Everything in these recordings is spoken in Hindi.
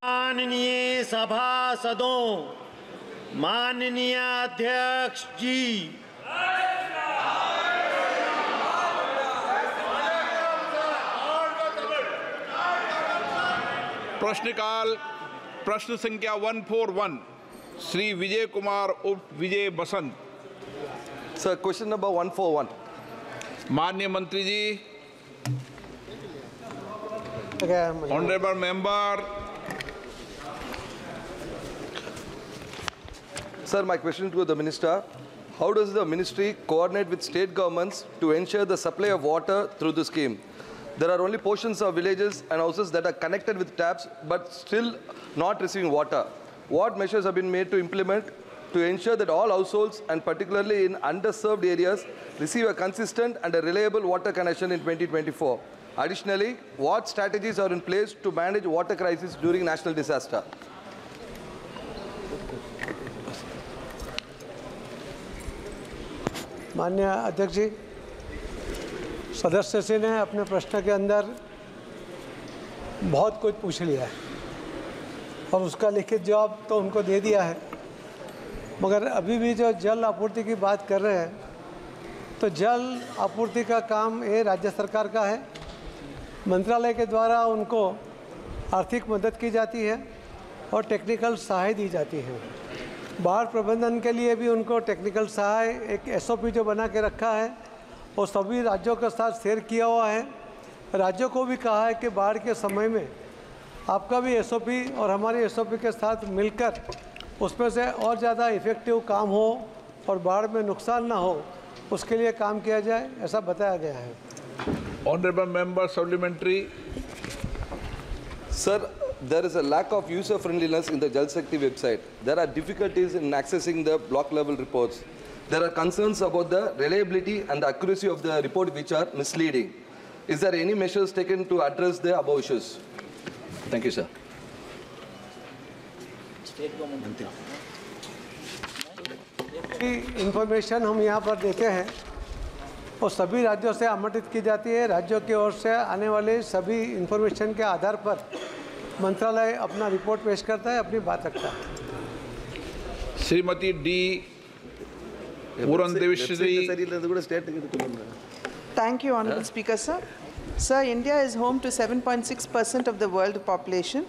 माननीय सभासदों, माननीय अध्यक्ष जी, प्रश्नकाल प्रश्न संख्या 141 श्री विजय कुमार उर्फ Vijay Basant. Sir, question number 141। माननीय मंत्री जी, honourable member. Sir, my question to the Minister, how does the Ministry coordinate with state governments to ensure the supply of water through the scheme? There are only portions of villages and houses that are connected with taps but still not receiving water. What measures have been made to implement to ensure that all households and particularly in underserved areas receive a consistent and a reliable water connection in 2024? Additionally, what strategies are in place to manage water crisis during national disaster? माननीय अध्यक्ष जी, सदस्य जी ने अपने प्रश्न के अंदर बहुत कुछ पूछ लिया है और उसका लिखित जवाब तो उनको दे दिया है, मगर अभी भी जो जल आपूर्ति की बात कर रहे हैं तो जल आपूर्ति का काम ये राज्य सरकार का है। मंत्रालय के द्वारा उनको आर्थिक मदद की जाती है और टेक्निकल सहायता दी जाती है। बाढ़ प्रबंधन के लिए भी उनको टेक्निकल सहायता एक एसओपी जो बना के रखा है और सभी राज्यों के साथ शेयर किया हुआ है। राज्यों को भी कहा है कि बाढ़ के समय में आपका भी एसओपी और हमारी एसओपी के साथ मिलकर उसमें से और ज़्यादा इफ़ेक्टिव काम हो और बाढ़ में नुकसान ना हो, उसके लिए काम किया जाए, ऐसा बताया गया है। Honourable member supplementary. Sir, there is a lack of user friendliness in the Jal Shakti website. There are difficulties in accessing the block level reports. There are concerns about the reliability and the accuracy of the report which are misleading. Is there any measures taken to address the above issues? Thank you, sir. Information हम यहाँ पर देते हैं और सभी राज्यों से आमंत्रित की जाती है। राज्यों की ओर से आने वाले सभी इंफॉर्मेशन के आधार पर मंत्रालय अपना रिपोर्ट पेश करता है, अपनी बात रखता है। Shrimati D Purandeswari. Thank you, Honorable Speaker, sir. Sir, India is home to 7.6% of the world population,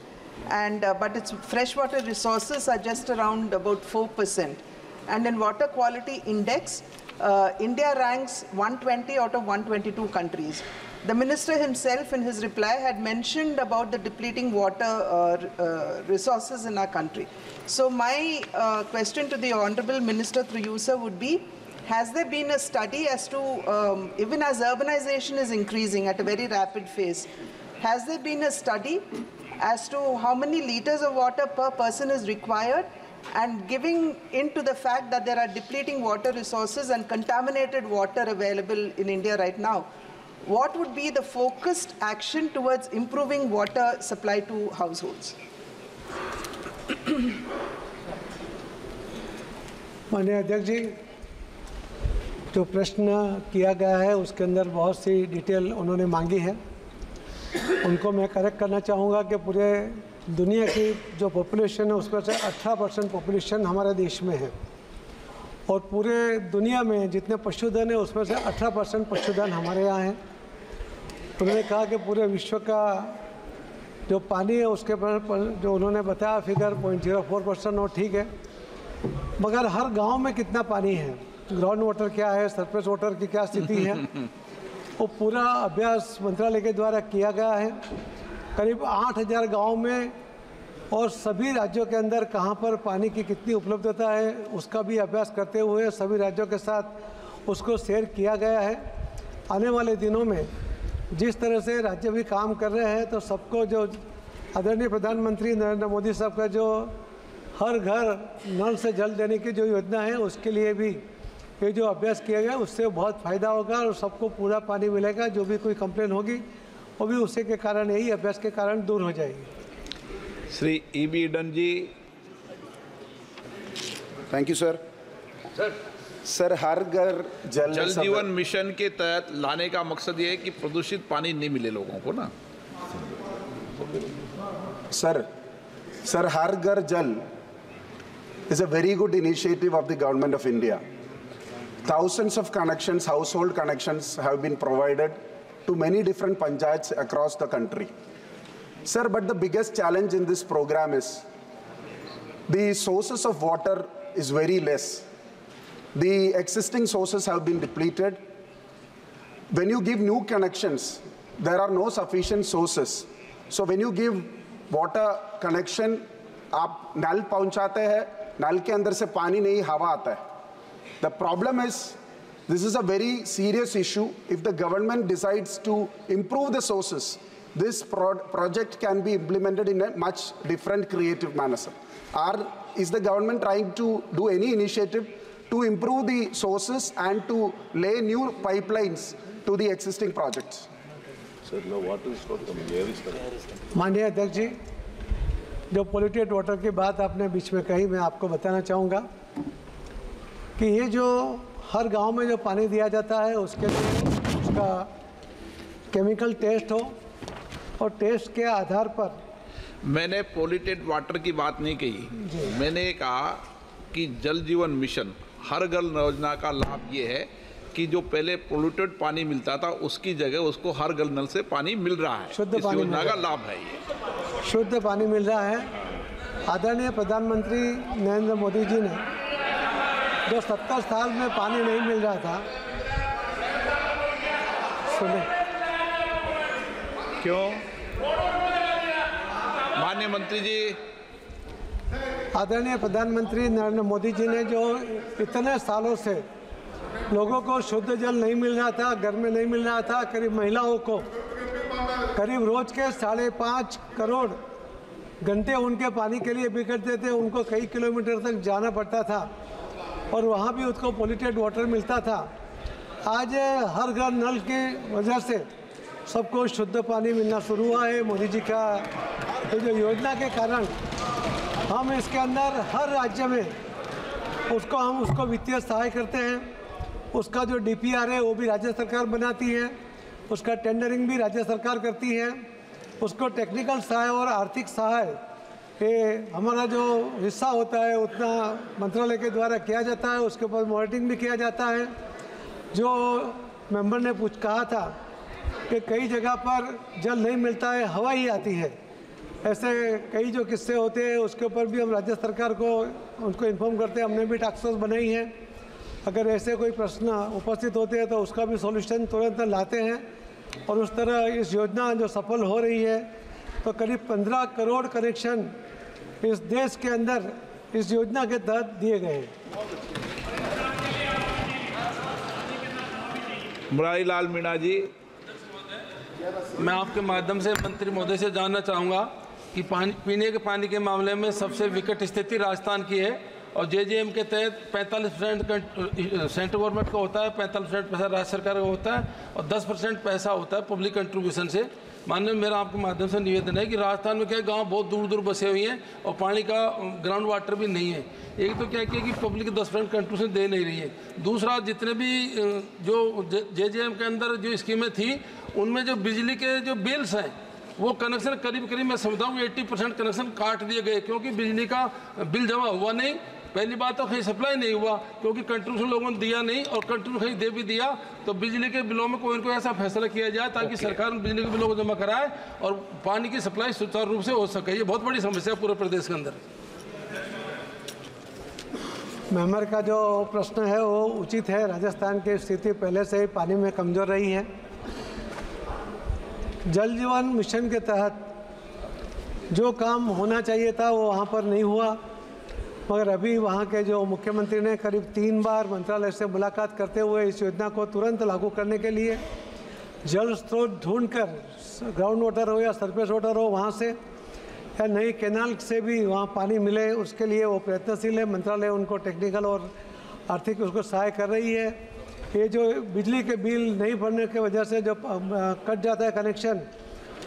and but its freshwater resources are just around about 4%. And in water quality index, India ranks 120 out of 122 countries. The minister himself in his reply had mentioned about the depleting water resources in our country. So my question to the Honorable Minister through you, sir, would be, has there been a study as to, even as urbanization is increasing at a very rapid pace, has there been a study as to how many liters of water per person is required? And giving into the fact that there are depleting water resources and contaminated water available in India right now, what would be the focused action towards improving water supply to households? माननीय अध्यक्ष जी, जो प्रश्न किया गया है उसके अंदर बहुत सी डिटेल उन्होंने मांगी है, उनको मैं करेक्ट करना चाहूँगा कि पूरे दुनिया की जो पॉपुलेशन है उसमें से 18% पॉपुलेशन हमारे देश में है और पूरे दुनिया में जितने पशुधन है उसमें से 18% पशुधन हमारे यहाँ है। उन्होंने कहा कि पूरे विश्व का जो पानी है उसके पर जो उन्होंने बताया फिगर 0.04% और ठीक है, मगर हर गांव में कितना पानी है, ग्राउंड वाटर क्या है, सरफेस वाटर की क्या स्थिति है, वो पूरा अभ्यास मंत्रालय के द्वारा किया गया है। करीब 8000 गाँव में और सभी राज्यों के अंदर कहाँ पर पानी की कितनी उपलब्धता है उसका भी अभ्यास करते हुए सभी राज्यों के साथ उसको शेयर किया गया है। आने वाले दिनों में जिस तरह से राज्य भी काम कर रहे हैं तो सबको जो आदरणीय प्रधानमंत्री नरेंद्र मोदी साहब का जो हर घर नल से जल देने की जो योजना है उसके लिए भी ये जो अभ्यास किया गया उससे बहुत फ़ायदा होगा और सबको पूरा पानी मिलेगा। जो भी कोई कंप्लेन होगी वो भी उसी के कारण, यही अभ्यास के कारण दूर हो जाएगी। श्री ईबी डन ji. Thank you sir. Sir, हर घर जल जीवन मिशन के तहत लाने का मकसद ये है कि प्रदूषित पानी नहीं मिले लोगों को ना। Sir, Sir, Har Ghar Jal is a very good initiative of the Government of India. Thousands of connections, household connections have been provided to many different panchayats across the country. Sir, but the biggest challenge in this program is the sources of water is very less. The existing sources have been depleted. When you give new connections, there are no sufficient sources. So when you give water connection, आप नल पहुंचाते हैं, नल के अंदर से पानी नहीं, हवा आता है. The problem is, this is a very serious issue. If the government decides to improve the sources, this project can be implemented in a much different creative manner. Is the government trying to do any initiative to improve the sources and to lay new pipelines to the existing projects? माननीय अध्यक्ष जी, जो पोल्यूटेड वाटर की बात आपने बीच में कही, मैं आपको बताना चाहूँगा कि ये जो हर गांव में जो पानी दिया जाता है उसके लिए उसका केमिकल टेस्ट हो और टेस्ट के आधार पर. मैंने पोल्यूटेड वाटर की बात नहीं कही, मैंने कहा कि जल जीवन मिशन हर घर योजना का लाभ ये है कि जो पहले पोल्यूटेड पानी मिलता था उसकी जगह उसको हर घर नल से पानी मिल रहा है. शुद्ध इस पानी योजना का लाभ है ये. शुद्ध पानी मिल रहा है. आदरणीय प्रधानमंत्री नरेंद्र मोदी जी ने जो 70 साल में पानी नहीं मिल रहा था, सुने क्यों माननीय मंत्री जी, आदरणीय प्रधानमंत्री नरेंद्र मोदी जी ने जो इतने सालों से लोगों को शुद्ध जल नहीं मिल रहा था, घर में नहीं मिल रहा था, करीब महिलाओं को करीब रोज के 5.5 करोड़ घंटे उनके पानी के लिए बिगड़ते थे. उनको कई किलोमीटर तक जाना पड़ता था और वहाँ भी उसको पोल्यूटेड वाटर मिलता था. आज हर घर नल की वजह से सबको शुद्ध पानी मिलना शुरू हुआ है. मोदी जी का ये जो योजना के कारण हम इसके अंदर हर राज्य में उसको वित्तीय सहाय करते हैं. उसका जो DPR है वो भी राज्य सरकार बनाती है, उसका टेंडरिंग भी राज्य सरकार करती है, उसको टेक्निकल सहाय और आर्थिक सहाय ये हमारा जो हिस्सा होता है उतना मंत्रालय के द्वारा किया जाता है. उसके ऊपर मॉनिटरिंग भी किया जाता है. जो मेंबर ने कहा था कि कई जगह पर जल नहीं मिलता है, हवा ही आती है, ऐसे कई जो किस्से होते हैं उसके ऊपर भी हम राज्य सरकार को उनको इन्फॉर्म करते हैं. हमने भी टास्क फोर्स बनाई है. अगर ऐसे कोई प्रश्न उपस्थित होते हैं तो उसका भी सॉल्यूशन तुरंत लाते हैं और उस तरह इस योजना जो सफल हो रही है तो करीब 15 करोड़ कनेक्शन इस देश के अंदर इस योजना के तहत दिए गए हैं. मुरारीलाल मीणा जी, मैं आपके माध्यम से मंत्री महोदय से जानना चाहूँगा कि पीने के पानी के मामले में सबसे विकट स्थिति राजस्थान की है और JJM के तहत 45% सेंट्रल गवर्नमेंट का होता है, 45% पैसा राज्य सरकार का होता है और 10% पैसा होता है पब्लिक कंट्रीब्यूशन से. माननीय, मेरा आपके माध्यम से निवेदन है कि राजस्थान में क्या गांव बहुत दूर दूर बसे हुए हैं और पानी का ग्राउंड वाटर भी नहीं है. एक तो क्या किया कि पब्लिक 10% कंट्रीब्यूशन दे नहीं रही है. दूसरा, जितने भी जो JJM के अंदर जो स्कीमें थी उनमें जो बिजली के जो बिल्स हैं वो कनेक्शन करीब मैं समझता हूँ 80% कनेक्शन काट दिए गए क्योंकि बिजली का बिल जमा हुआ नहीं. पहली बात तो कहीं सप्लाई नहीं हुआ क्योंकि कंट्रीब्यूशन लोगों ने दिया नहीं और कंट्रीब्यूशन कहीं दे भी दिया तो बिजली के बिलों में कोई ऐसा फैसला किया जाए ताकि सरकार बिजली के बिलों को जमा कराए और पानी की सप्लाई सुचारू रूप से हो सके. ये बहुत बड़ी समस्या है पूरे प्रदेश के अंदर. मेंबर का जो प्रश्न है वो उचित है. राजस्थान की स्थिति पहले से ही पानी में कमज़ोर रही है. जल जीवन मिशन के तहत जो काम होना चाहिए था वो वहाँ पर नहीं हुआ, मगर अभी वहाँ के जो मुख्यमंत्री ने करीब 3 बार मंत्रालय से मुलाकात करते हुए इस योजना को तुरंत लागू करने के लिए जल स्रोत ढूंढकर, ग्राउंड वाटर हो या सरफेस वाटर हो वहाँ से या नई कैनाल से भी वहाँ पानी मिले उसके लिए वो प्रयत्नशील है. मंत्रालय उनको टेक्निकल और आर्थिक उसको सहाय कर रही है. ये जो बिजली के बिल नहीं भरने की वजह से जो कट जाता है कनेक्शन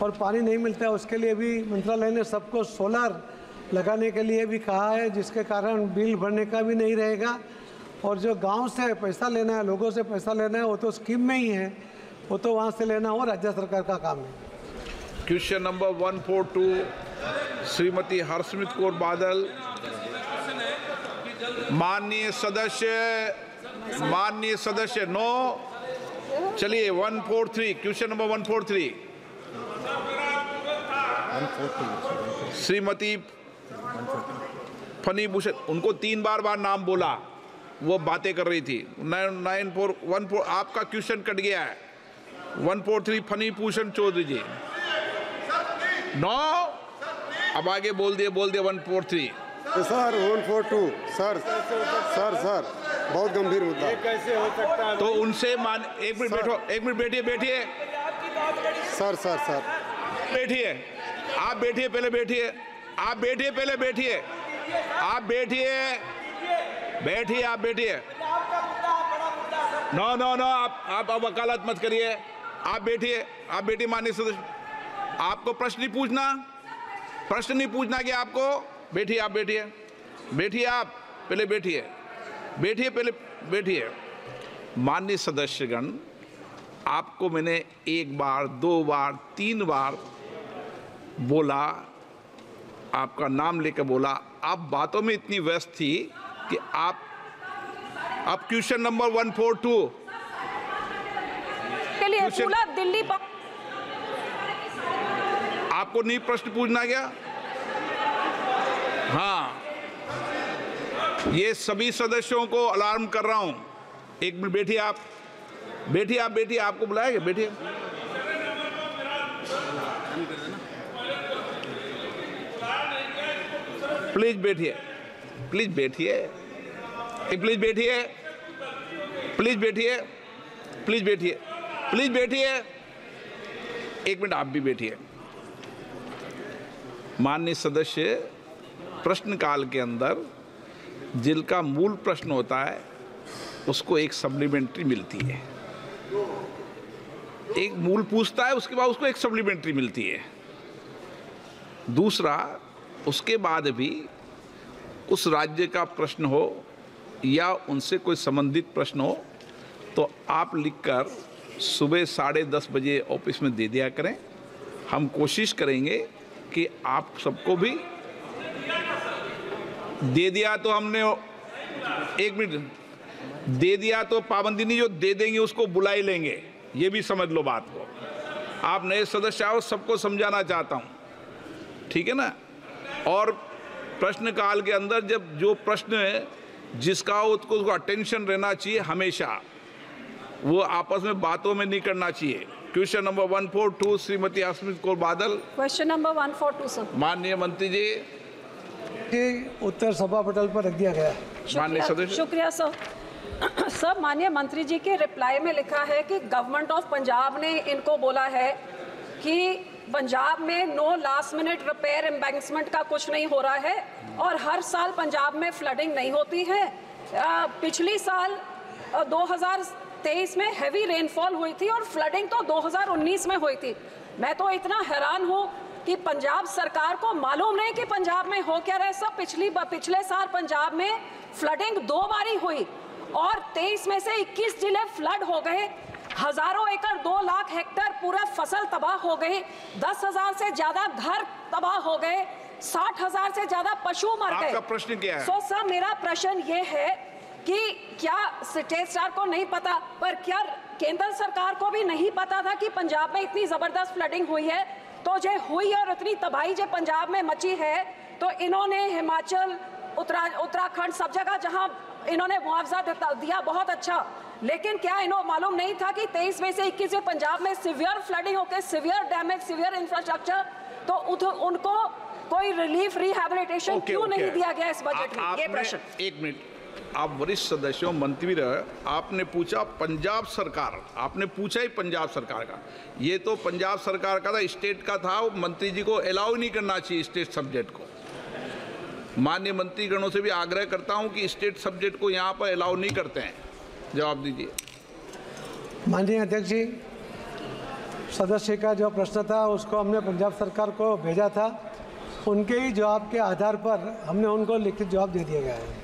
और पानी नहीं मिलता है उसके लिए भी मंत्रालय ने सबको सोलर लगाने के लिए भी कहा है जिसके कारण बिल भरने का भी नहीं रहेगा. और जो गांव से पैसा लेना है, लोगों से पैसा लेना है वो तो स्कीम में ही है, वो तो वहाँ से लेना हो राज्य सरकार का काम है. क्वेश्चन नंबर 142 श्रीमती हरसिमरत कौर बादल, माननीय सदस्य नो। चलिए 143, question number 143, Shrimati funny Bhushan, उनको 3 बार नाम बोला, वो बातें कर रही थी। 9414, आपका क्वेश्चन कट गया है। 143 फनी भूषण चौधरी जी, नो। अब आगे बोल दिए 143। सर 142, सर बहुत गंभीर मुद्दा। कैसे हो सकता है? तो उनसे मान, एक मिनट बैठो, एक मिनट बैठिए। सर बैठिए, आप बैठिए, पहले बैठिए, आप बैठिए, पहले बैठिए, आप बैठिए। नो, आप वकालत मत करिए, आप बैठिए माननीय सदस्य। आपको प्रश्न नहीं पूछना कि आपको बैठिए, आप बैठिए, आप पहले बैठिए। माननीय सदस्यगण, आपको मैंने 1 बार, 2 बार, 3 बार बोला, आपका नाम लेकर बोला। आप बातों में इतनी व्यस्त थी कि आप क्वेश्चन नंबर 142 के लिए पूरा दिल्ली आपको नहीं प्रश्न पूछना क्या? हाँ, ये सभी सदस्यों को अलार्म कर रहा हूं। 1 मिनट बैठिए, आप बैठिए, आपको बुलाया गया, बैठिए। प्लीज बैठिए। 1 मिनट आप भी बैठिए। माननीय सदस्य, प्रश्नकाल के अंदर जिनका मूल प्रश्न होता है उसको एक सप्लीमेंट्री मिलती है। एक मूल पूछता है, उसके बाद उसको एक सप्लीमेंट्री मिलती है। दूसरा, उसके बाद भी उस राज्य का प्रश्न हो या उनसे कोई संबंधित प्रश्न हो तो आप लिखकर सुबह 10:30 बजे ऑफिस में दे दिया करें। हम कोशिश करेंगे कि आप सबको भी दे दिया तो हमने 1 मिनट दे दिया तो पाबंदी नहीं, जो दे देंगे उसको बुला ही लेंगे, ये भी समझ लो बात को। आप नए सदस्य आओ, सबको समझाना चाहता हूं, ठीक है ना। और प्रश्नकाल के अंदर जब जो प्रश्न है जिसका उसको अटेंशन रहना चाहिए हमेशा, वो आपस में बातों में नहीं करना चाहिए। Question number 142 Shrimati Harsimrat Kaur Badal. Question number 142 sir. माननीय मंत्री जी, उत्तर सभा पटल पर रख दिया गया। माननीय सदस्य, शुक्रिया सर। सर, माननीय मंत्री जी के रिप्लाई में लिखा है कि गवर्नमेंट ऑफ पंजाब ने इनको बोला है कि पंजाब में नो लास्ट मिनट रिपेयर एम्बैंक्समेंट का कुछ नहीं हो रहा है और हर साल पंजाब में फ्लडिंग नहीं होती है। पिछली साल 2023 में हैवी रेनफॉल हुई थी और फ्लडिंग तो 2019 में हुई थी। मैं तो इतना हैरान हूँ कि पंजाब सरकार को मालूम नहीं कि पंजाब में हो क्या रहा है। सब पिछले साल पंजाब में फ्लडिंग 2 बारी हुई और 23 में से 21 जिले फ्लड हो गए। हजारों एकड़ 2 लाख हेक्टेयर पूरा फसल तबाह हो गई। 10,000 से ज्यादा घर तबाह हो गए। 60,000 से ज्यादा पशु मर गए। आपका प्रश्न क्या है? सो सर, मेरा प्रश्न ये है कि क्या स्टेट सरकार को नहीं पता, पर क्या केंद्र सरकार को भी नहीं पता था कि पंजाब में इतनी जबरदस्त फ्लडिंग हुई है? तो जो हुई और इतनी तबाही जो पंजाब में मची है, तो इन्होंने हिमाचल, उत्तराखंड, सब जगह जहां इन्होंने मुआवजा दिया, बहुत अच्छा। लेकिन क्या इन्हों मालूम नहीं था कि 23 में से 21 में पंजाब में सिवियर फ्लडिंग होकर सिवियर डैमेज, सिवियर इंफ्रास्ट्रक्चर, तो उनको कोई रिलीफ रिहैबिलिटेशन क्यों नहीं दिया गया इस बजट में? ये प्रश्न। 1 मिनट, आप वरिष्ठ सदस्यों, मंत्री रहे, आपने पूछा पंजाब सरकार, आपने पूछा ही पंजाब सरकार का। ये तो पंजाब सरकार का था, स्टेट का था। मंत्री जी को अलाउ नहीं करना चाहिए स्टेट सब्जेक्ट को। माननीय मंत्रीगणों से भी आग्रह करता हूं कि स्टेट सब्जेक्ट को यहाँ पर अलाउ नहीं करते हैं। जवाब दीजिए। माननीय अध्यक्ष जी, सदस्य का जो प्रश्न था उसको हमने पंजाब सरकार को भेजा था। उनके ही जवाब के आधार पर हमने उनको लिखित जवाब दे दिया गया है।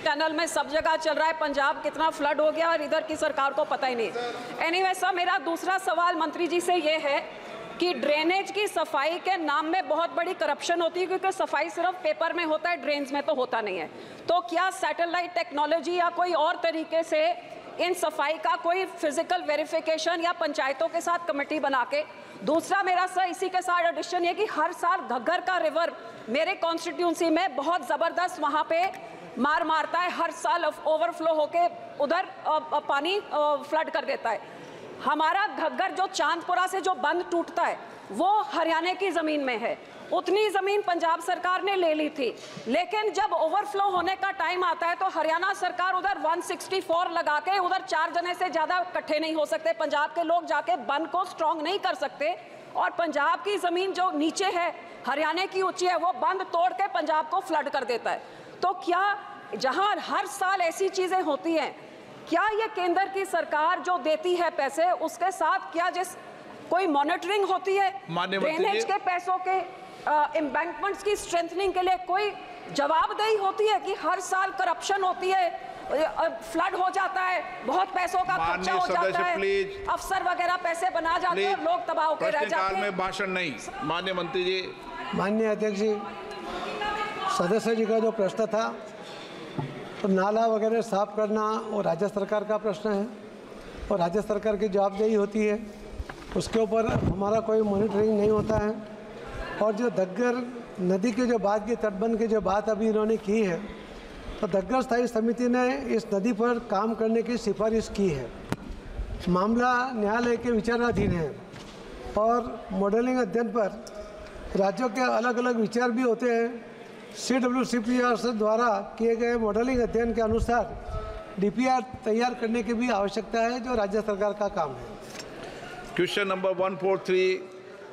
टनल में सब जगह चल रहा है, पंजाब कितना फ्लड हो गया और इधर की सरकार को पता ही नहीं। एनीवे सर, मेरा दूसरा सवाल मंत्री जी से ये है कि ड्रेनेज की सफाई के नाम में बहुत बड़ी करप्शन होती है, क्योंकि सफाई सिर्फ पेपर में होता है, ड्रेन्स में तो होता नहीं है। तो क्या सैटेलाइट टेक्नोलॉजी या कोई और तरीके से इन सफाई का कोई फिजिकल वेरिफिकेशन या पंचायतों के साथ कमेटी बना के। दूसरा मेरा सर इसी के साथ एडिशन ये कि हर साल घग्गर का रिवर मेरे कॉन्स्टिट्यूंसी में बहुत ज़बरदस्त वहाँ पे मारता है, हर साल ओवरफ्लो होके उधर पानी फ्लड कर देता है। हमारा घग्गर जो चांदपुरा से जो बंद टूटता है वो हरियाणा की ज़मीन में है, उतनी ज़मीन पंजाब सरकार ने ले ली थी, लेकिन जब ओवरफ्लो होने का टाइम आता है तो हरियाणा सरकार उधर 164 लगा के उधर 4 जने से ज़्यादा इकट्ठे नहीं हो सकते, पंजाब के लोग जाके बंद को स्ट्रॉन्ग नहीं कर सकते, और पंजाब की ज़मीन जो नीचे है हरियाणा की ऊंची है वो बंद तोड़ के पंजाब को फ्लड कर देता है। तो क्या जहां हर साल ऐसी चीज़ें होती हैं, क्या ये केंद्र की सरकार जो देती है पैसे उसके साथ क्या जिस कोई मॉनिटरिंग होती है, ड्रेनेज के पैसों के एम्बैंकमेंट्स की स्ट्रेंथनिंग के लिए कोई जवाबदेही होती है कि हर साल करप्शन होती है, फ्लड हो जाता है, बहुत पैसों का खर्चा हो जाता है, अफसर वगैरह पैसे बना जाते हैं और लोग तबाह होकर रह जाते हैं। में भाषण नहीं। माननीय मंत्री जी। माननीय अध्यक्ष जी, सदस्य जी का जो प्रश्न था तो नाला वगैरह साफ करना वो राज्य सरकार का प्रश्न है और राज्य सरकार की जवाबदेही होती है, उसके ऊपर हमारा कोई मॉनिटरिंग नहीं होता है। और जो घग्गर नदी के जो बात की तटबंध की जो बात अभी इन्होंने की है, तो घग्गर स्थायी समिति ने इस नदी पर काम करने की सिफारिश की है। मामला न्यायालय के विचाराधीन है और मॉडलिंग अध्ययन पर राज्यों के अलग अलग विचार भी होते हैं। CWCPR द्वारा किए गए मॉडलिंग अध्ययन के अनुसार DPR तैयार करने की भी आवश्यकता है, जो राज्य सरकार का काम है। Question number 143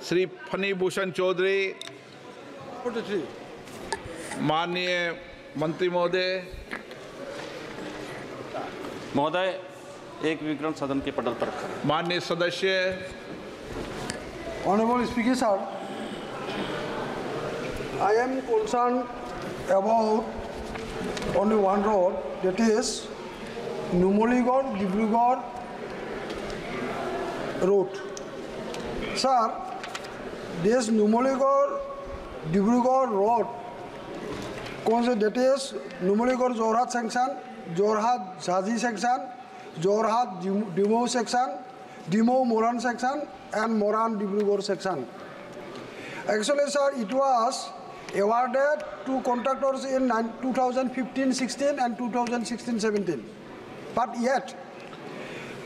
Shri Phani Bhushan Chaudhary. माननीय मंत्री महोदय। एक विवरण सदन के पटल पर रखा। माननीय सदस्य। Honorable Speaker sir, I am concerned about only one road, that is Numaligarh-Dibrugarh road. Sir, this Numaligarh-Dibrugarh road, that is Numaligarh-Jorhat section, Jorhat-Jhaji section, Jorhat-Dimau section, Dimau-Moran section, and Moran-Dibrugarh section. Actually, sir, it was awarded to contractors in 2015-16 and 2016-17. But yet,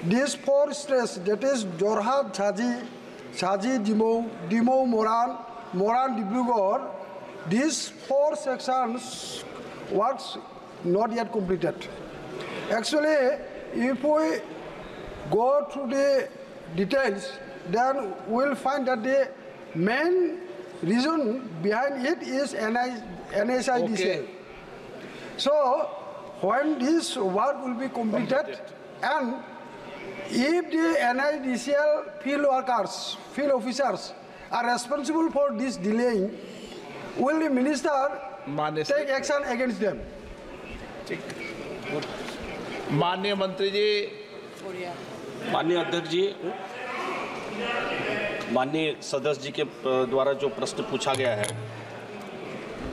these 4 stretches, that is Jorhat, Jhaji, Dimau, Moran, Dibrugarh, these 4 sections works not yet completed. Actually, if we go through the details, then we'll find that the main reason behind it is NHIDCL. Okay. So, when this work will be completed, and if the NHIDCL field workers, field officers are responsible for this delaying, will the minister take action against them? माननीय मंत्री जी। माननीय अध्यक्ष जी, माननीय सदस्य जी के द्वारा जो प्रश्न पूछा गया है,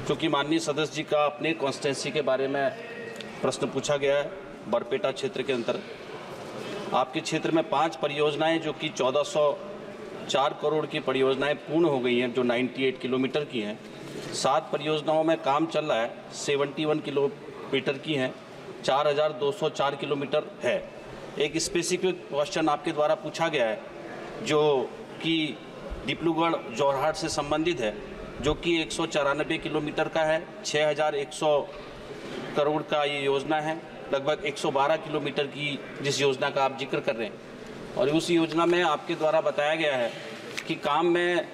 क्योंकि माननीय सदस्य जी का अपने कॉन्स्टिट्यूंसी के बारे में प्रश्न पूछा गया है। बरपेटा क्षेत्र के अंतर्गत आपके क्षेत्र में 5 परियोजनाएं जो कि 1404 करोड़ की परियोजनाएं पूर्ण हो गई हैं, जो 98 किलोमीटर की हैं। 7 परियोजनाओं में काम चल रहा है, 71 किलोमीटर की हैं, 4204 किलोमीटर है। एक स्पेसिफिक क्वेश्चन आपके द्वारा पूछा गया है जो कि डिब्रूगढ़ जोरहाट से संबंधित है, जो कि 194 किलोमीटर का है, 6100 करोड़ का ये योजना है, लगभग 112 किलोमीटर की जिस योजना का आप जिक्र कर रहे हैं। और उस योजना में आपके द्वारा बताया गया है कि काम में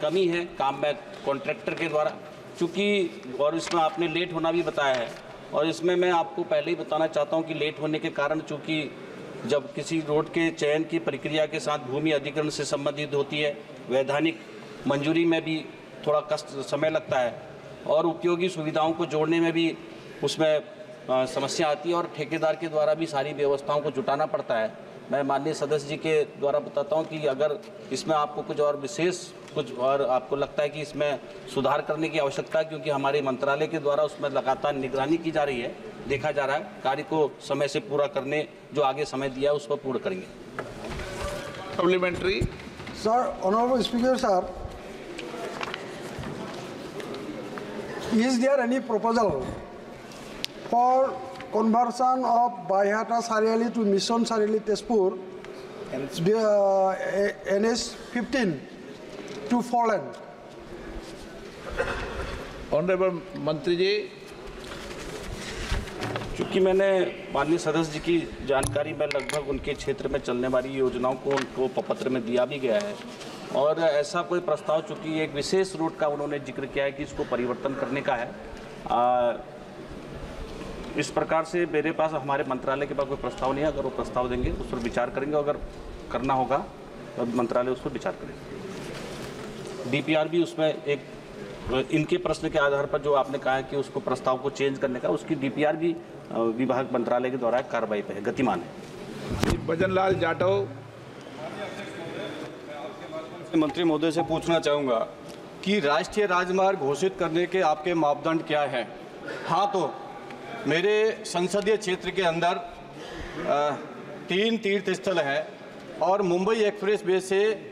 कमी है, काम में कॉन्ट्रैक्टर के द्वारा, चूँकि और इसमें आपने लेट होना भी बताया है। और इसमें मैं आपको पहले ही बताना चाहता हूं कि लेट होने के कारण, चूँकि जब किसी रोड के चयन की प्रक्रिया के साथ भूमि अधिग्रहण से संबंधित होती है, वैधानिक मंजूरी में भी थोड़ा समय लगता है और उपयोगी सुविधाओं को जोड़ने में भी उसमें समस्या आती है और ठेकेदार के द्वारा भी सारी व्यवस्थाओं को जुटाना पड़ता है। मैं माननीय सदस्य जी के द्वारा बताता हूं कि अगर इसमें आपको कुछ और विशेष कुछ और आपको लगता है कि इसमें सुधार करने की आवश्यकता है, क्योंकि हमारे मंत्रालय के द्वारा उसमें लगातार निगरानी की जा रही है, देखा जा रहा है, कार्य को समय से पूरा करने जो आगे समय दिया है उस पर पूर्ण करेंगे। Supplementary sir, honourable speaker sir, is there any proposal for conversion of Baihata Sariali to Mission Sariali Tezpur, NS15 to 4 lane? Honourable मंत्री जी, चूँकि मैंने माननीय सदस्य जी की जानकारी में लगभग उनके क्षेत्र में चलने वाली योजनाओं को उनको पत्र में दिया भी गया है, और ऐसा कोई प्रस्ताव, चूँकि एक विशेष रूट का उन्होंने जिक्र किया है कि इसको परिवर्तन करने का है, इस प्रकार से मेरे पास हमारे मंत्रालय के पास कोई प्रस्ताव नहीं है। अगर वो प्रस्ताव देंगे उस पर विचार करेंगे, अगर करना होगा तो मंत्रालय उस पर विचार करेंगे। डीपीआर भी उसमें एक इनके प्रश्न के आधार पर जो आपने कहा है कि उसको प्रस्ताव को चेंज करने का, उसकी डीपीआर भी विभाग मंत्रालय के द्वारा कार्रवाई पे है, गतिमान है। भजनलाल जाटव। मंत्री महोदय से पूछना चाहूँगा कि राष्ट्रीय राजमार्ग घोषित करने के आपके मापदंड क्या है? हाँ, तो मेरे संसदीय क्षेत्र के अंदर 3 तीर्थ स्थल है, और मुंबई एक्सप्रेस वे से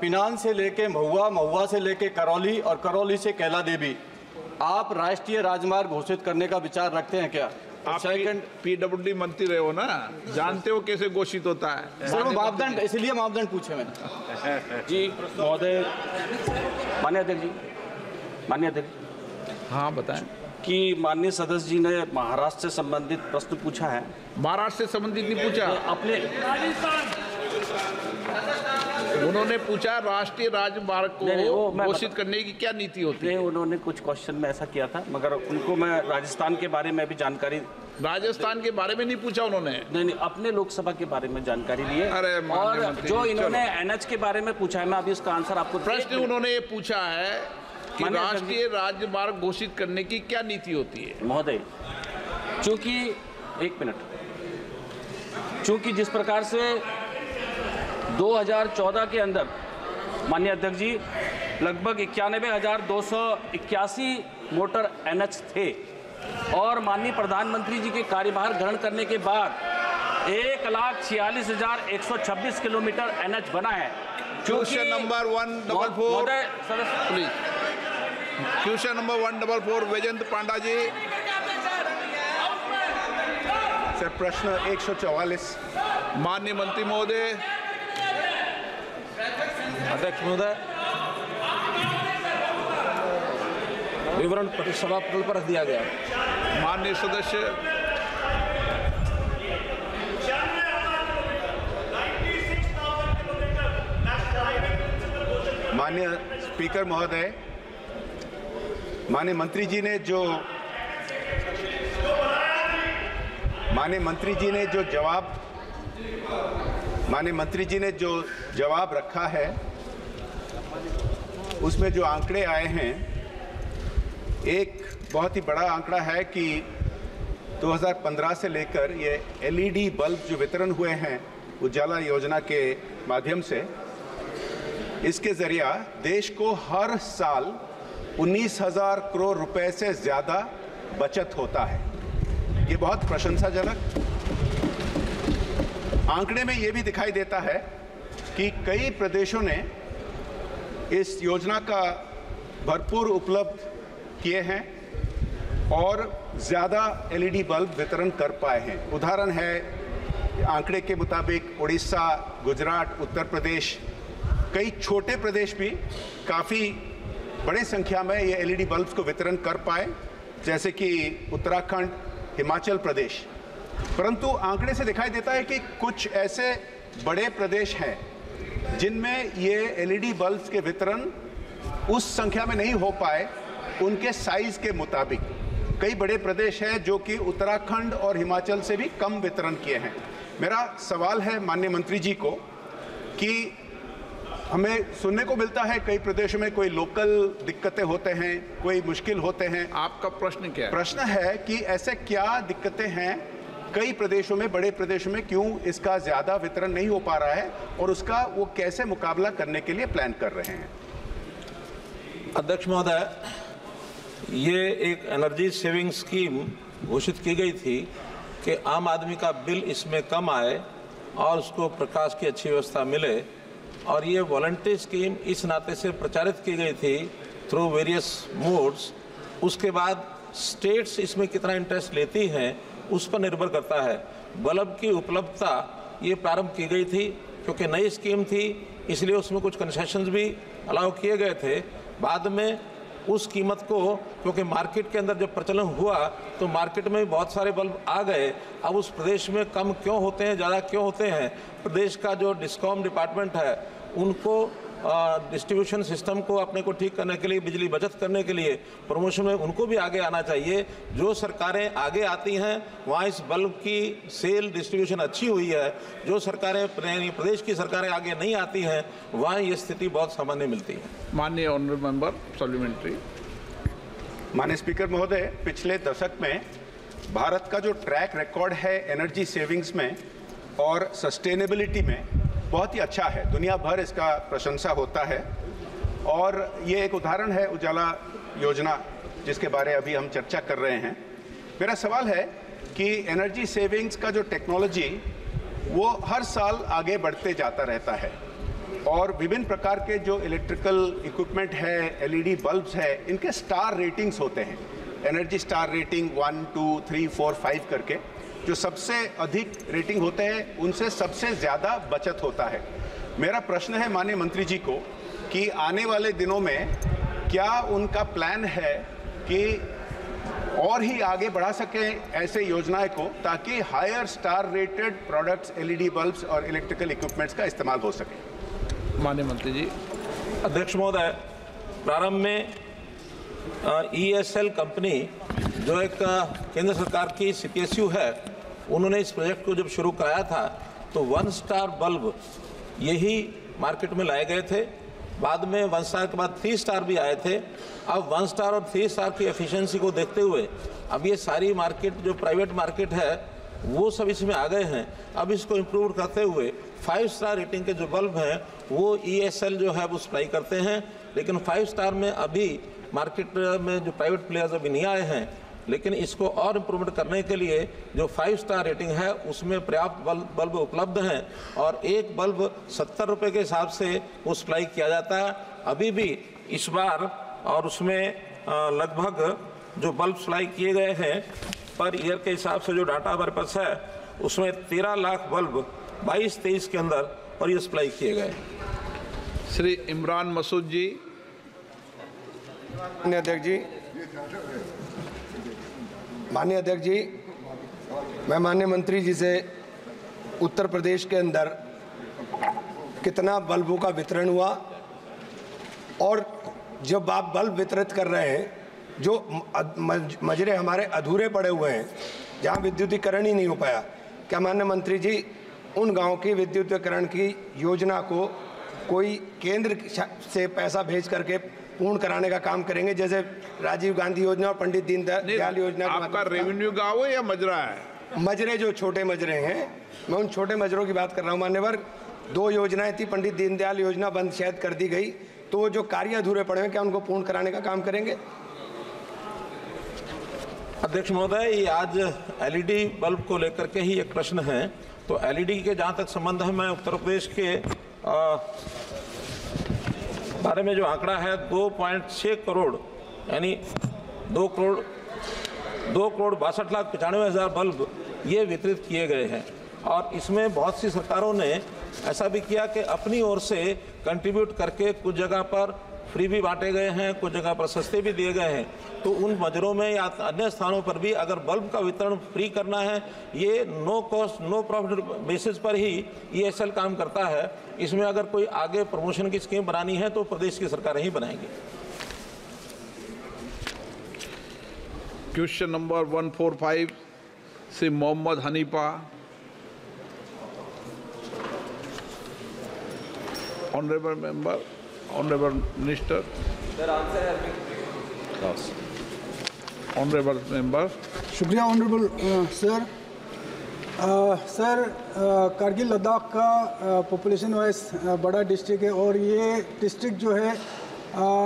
पिनान से लेके महुआ, महुआ से लेके करौली, और करौली से कैला देवी। आप राष्ट्रीय राजमार्ग घोषित करने का विचार रखते हैं क्या? आप पीडब्ल्यूडी मंत्री रहे हो ना, जानते हो कैसे घोषित होता है? सर, मापदंड, इसलिए मापदंड पूछे मैंने। जी महोदय, माननीय अध्यक्ष जी, माननीय अध्यक्ष, हाँ बताएं कि माननीय सदस्य जी ने महाराष्ट्र से संबंधित प्रश्न पूछा है। महाराष्ट्र से संबंधित नहीं पूछा, अपने उन्होंने पूछा राष्ट्रीय राजमार्ग को घोषित करने की क्या नीति होती है। उन्होंने कुछ क्वेश्चन में ऐसा किया था, मगर उनको मैं राजस्थान के बारे में भी जानकारी, राजस्थान के बारे में नहीं पूछा उन्होंने। नहीं, अपने लोकसभा के बारे में जानकारी ली है। अरे और जो इन्होंने एनएच के बारे में पूछा है, मैं अभी उसका आंसर आपको, प्रश्न उन्होंने ये पूछा है कि राष्ट्रीय राजमार्ग घोषित करने की क्या नीति होती है। महोदय, चूंकि एक मिनट, चूंकि जिस प्रकार से 2014 के अंदर माननीय अध्यक्ष जी लगभग 91,281 मोटर एनएच थे, और माननीय प्रधानमंत्री जी के कार्यभार ग्रहण करने के बाद 1,46,126 किलोमीटर एनएच बना है। Question number 144 please, question number 144 Vaijayant Panda ji. Sir, प्रश्न 144। माननीय मंत्री महोदय। अध्यक्ष महोदय, विवरण सभा पटल पर रख दिया गया। माननीय सदस्य। माननीय स्पीकर महोदय, माननीय मंत्री जी ने जो जवाब रखा है, उसमें जो आंकड़े आए हैं, एक बहुत ही बड़ा आंकड़ा है कि 2015 से लेकर ये एलईडी बल्ब जो वितरण हुए हैं उजाला योजना के माध्यम से, इसके जरिए देश को हर साल 19,000 करोड़ रुपए से ज़्यादा बचत होता है। ये बहुत प्रशंसाजनक आंकड़े में ये भी दिखाई देता है कि कई प्रदेशों ने इस योजना का भरपूर उपलब्ध किए हैं और ज़्यादा एलईडी बल्ब वितरण कर पाए हैं। उदाहरण है, आंकड़े के मुताबिक उड़ीसा, गुजरात, उत्तर प्रदेश, कई छोटे प्रदेश भी काफ़ी बड़ी संख्या में ये एलईडी बल्ब्स को वितरण कर पाए, जैसे कि उत्तराखंड, हिमाचल प्रदेश। परंतु आंकड़े से दिखाई देता है कि कुछ ऐसे बड़े प्रदेश हैं जिनमें ये एलईडी बल्ब्स के वितरण उस संख्या में नहीं हो पाए उनके साइज के मुताबिक। कई बड़े प्रदेश हैं जो कि उत्तराखंड और हिमाचल से भी कम वितरण किए हैं। मेरा सवाल है माननीय मंत्री जी को कि हमें सुनने को मिलता है कई प्रदेशों में कोई लोकल दिक्कतें होते हैं, कोई मुश्किल होते हैं। आपका प्रश्न क्या है? प्रश्न है कि ऐसे क्या दिक्कतें हैं कई प्रदेशों में, बड़े प्रदेशों में क्यों इसका ज़्यादा वितरण नहीं हो पा रहा है और उसका वो कैसे मुकाबला करने के लिए प्लान कर रहे हैं? अध्यक्ष महोदय, ये एक एनर्जी सेविंग स्कीम घोषित की गई थी कि आम आदमी का बिल इसमें कम आए और उसको प्रकाश की अच्छी व्यवस्था मिले, और ये वॉलंटरी स्कीम इस नाते से प्रचारित की गई थी थ्रू वेरियस मोड्स। उसके बाद स्टेट्स इसमें कितना इंटरेस्ट लेती हैं उस पर निर्भर करता है। बल्ब की उपलब्धता ये प्रारंभ की गई थी क्योंकि नई स्कीम थी, इसलिए उसमें कुछ कंसेशंस भी अलाउ किए गए थे। बाद में उस कीमत को, क्योंकि मार्केट के अंदर जब प्रचलन हुआ तो मार्केट में बहुत सारे बल्ब आ गए। अब उस प्रदेश में कम क्यों होते हैं, ज़्यादा क्यों होते हैं, प्रदेश का जो डिस्कॉम डिपार्टमेंट है उनको डिस्ट्रीब्यूशन सिस्टम को अपने को ठीक करने के लिए, बिजली बचत करने के लिए प्रमोशन में उनको भी आगे आना चाहिए। जो सरकारें आगे आती हैं वहाँ इस बल्ब की सेल डिस्ट्रीब्यूशन अच्छी हुई है। जो सरकारें, प्रदेश की सरकारें आगे नहीं आती हैं वहाँ ये स्थिति बहुत सामान्य मिलती है। माननीय ऑनरेबल मेंबर सप्लीमेंट्री। माननीय स्पीकर महोदय, पिछले दशक में भारत का जो ट्रैक रिकॉर्ड है एनर्जी सेविंग्स में और सस्टेनेबिलिटी में बहुत ही अच्छा है। दुनिया भर इसका प्रशंसा होता है और ये एक उदाहरण है उजाला योजना जिसके बारे अभी हम चर्चा कर रहे हैं। मेरा सवाल है कि एनर्जी सेविंग्स का जो टेक्नोलॉजी वो हर साल आगे बढ़ते जाता रहता है और विभिन्न प्रकार के जो इलेक्ट्रिकल इक्विपमेंट है, एलईडी बल्ब्स है, इनके स्टार रेटिंग्स होते हैं। एनर्जी स्टार रेटिंग 1, 2, 3, 4, 5 करके जो सबसे अधिक रेटिंग होते हैं उनसे सबसे ज़्यादा बचत होता है। मेरा प्रश्न है माननीय मंत्री जी को कि आने वाले दिनों में क्या उनका प्लान है कि और ही आगे बढ़ा सकें ऐसे योजनाएं को ताकि higher star rated products, LED bulbs और इलेक्ट्रिकल इक्विपमेंट्स का इस्तेमाल हो सके? माननीय मंत्री जी। अध्यक्ष महोदय, प्रारंभ में ESL कंपनी जो एक केंद्र सरकार की CPSU है, उन्होंने इस प्रोजेक्ट को जब शुरू कराया था तो 1 स्टार बल्ब यही मार्केट में लाए गए थे। बाद में 1 स्टार के बाद 3 स्टार भी आए थे। अब 1 स्टार और 3 स्टार की एफिशिएंसी को देखते हुए अब ये सारी मार्केट जो प्राइवेट मार्केट है वो सब इसमें आ गए हैं। अब इसको इम्प्रूव करते हुए 5 स्टार रेटिंग के जो बल्ब हैं वो ESL जो है वो सप्लाई करते हैं। लेकिन 5 स्टार में अभी मार्केट में जो प्राइवेट प्लेयर्स अभी नहीं आए हैं, लेकिन इसको और इम्प्रूवमेंट करने के लिए जो 5 स्टार रेटिंग है उसमें पर्याप्त बल्ब उपलब्ध हैं और एक बल्ब 70 रुपये के हिसाब से वो सप्लाई किया जाता है अभी भी इस बार। और उसमें लगभग जो बल्ब सप्लाई किए गए हैं पर ईयर के हिसाब से जो डाटा हमारे पास है उसमें 13 लाख बल्ब 22-23 के अंदर और ये सप्लाई किए गए। श्री इमरान मसूद जी। माननीय अध्यक्ष जी, माननीय अध्यक्ष जी, मैं माननीय मंत्री जी से उत्तर प्रदेश के अंदर कितना बल्बों का वितरण हुआ और जब आप बल्ब वितरित कर रहे हैं जो मजरे हमारे अधूरे पड़े हुए हैं जहां विद्युतीकरण ही नहीं हो पाया, क्या माननीय मंत्री जी उन गांव की विद्युतीकरण की योजना को कोई केंद्र से पैसा भेज करके पूर्ण कराने का काम करेंगे, जैसे राजीव गांधी योजना और पंडित दीनदयाल योजना? आपका रेवेन्यू गांव है या मजरा है? मजरे, जो छोटे मजरे हैं, मैं उन छोटे मजरों की बात कर रहा हूँ। मान्यवर, 2 योजनाएं थी, पंडित दीनदयाल योजना बंद शायद कर दी गई, तो जो कार्य अधूरे पड़े हैं क्या उनको पूर्ण कराने का काम करेंगे? अध्यक्ष महोदय, ये आज एलईडी बल्ब को लेकर के ही एक प्रश्न है। तो एलईडी के जहाँ तक संबंध है, मैं उत्तर प्रदेश के बारे में जो आंकड़ा है 2.6 करोड़ यानी 2 करोड़ 62,95,000 बल्ब ये वितरित किए गए हैं। और इसमें बहुत सी सरकारों ने ऐसा भी किया कि अपनी ओर से कंट्रीब्यूट करके कुछ जगह पर फ्री भी बांटे गए हैं, कुछ जगह पर सस्ते भी दिए गए हैं। तो उन मजरों में या अन्य स्थानों पर भी अगर बल्ब का वितरण फ्री करना है, ये no cost no profit basis पर ही ESL काम करता है। इसमें अगर कोई आगे प्रमोशन की स्कीम बनानी है तो प्रदेश की सरकारें ही बनाएंगी। क्वेश्चन नंबर 145 से Mohammad Hanifa. Honourable member, honourable minister. Honourable member. शुक्रिया honourable sir. Sir, Kargil Ladakh का पॉपुलेशन वाइज बड़ा डिस्ट्रिक्ट है और ये डिस्ट्रिक्ट जो है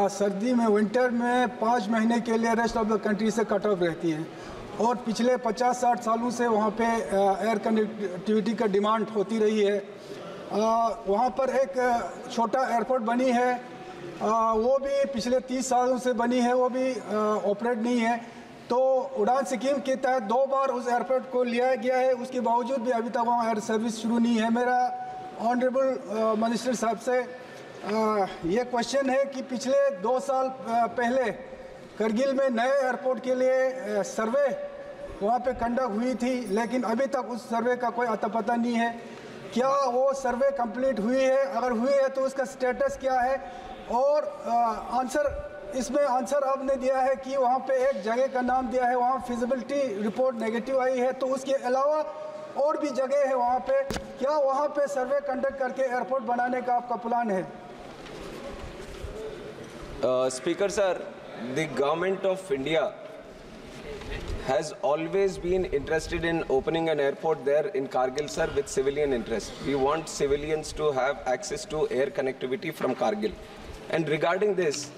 सर्दी में, विंटर में 5 महीने के लिए रेस्ट ऑफ द कंट्री से कट ऑफ रहती है और पिछले 50-60 सालों से वहाँ पे एयर कनेक्टिविटी का डिमांड होती रही है। वहाँ पर एक छोटा एयरपोर्ट बनी है, वो भी पिछले 30 सालों से बनी है, वो भी ऑपरेट नहीं है। तो उड़ान स्कीम के तहत 2 बार उस एयरपोर्ट को लिया गया है, उसके बावजूद भी अभी तक वहाँ एयर सर्विस शुरू नहीं है। मेरा ऑनरेबल मिनिस्टर साहब से ये क्वेश्चन है कि पिछले 2 साल पहले करगिल में नए एयरपोर्ट के लिए सर्वे वहाँ पे कंडक्ट हुई थी, लेकिन अभी तक उस सर्वे का कोई अता पता नहीं है। क्या वो सर्वे कंप्लीट हुई है? अगर हुई है तो उसका स्टेटस क्या है? और इसमें आंसर आपने दिया है कि वहाँ पे एक जगह का नाम दिया है, वहाँ फिजिबिलिटी रिपोर्ट नेगेटिव आई है, तो उसके अलावा और भी जगह है वहाँ पे। क्या वहाँ पे सर्वे कंडक्ट करके एयरपोर्ट बनाने का आपका प्लान है? Speaker sir, the government of India has always been interested in opening an airport there in Kargil, sir, with civilian interest. We want civilians to have access to air connectivity from Kargil. And regarding this,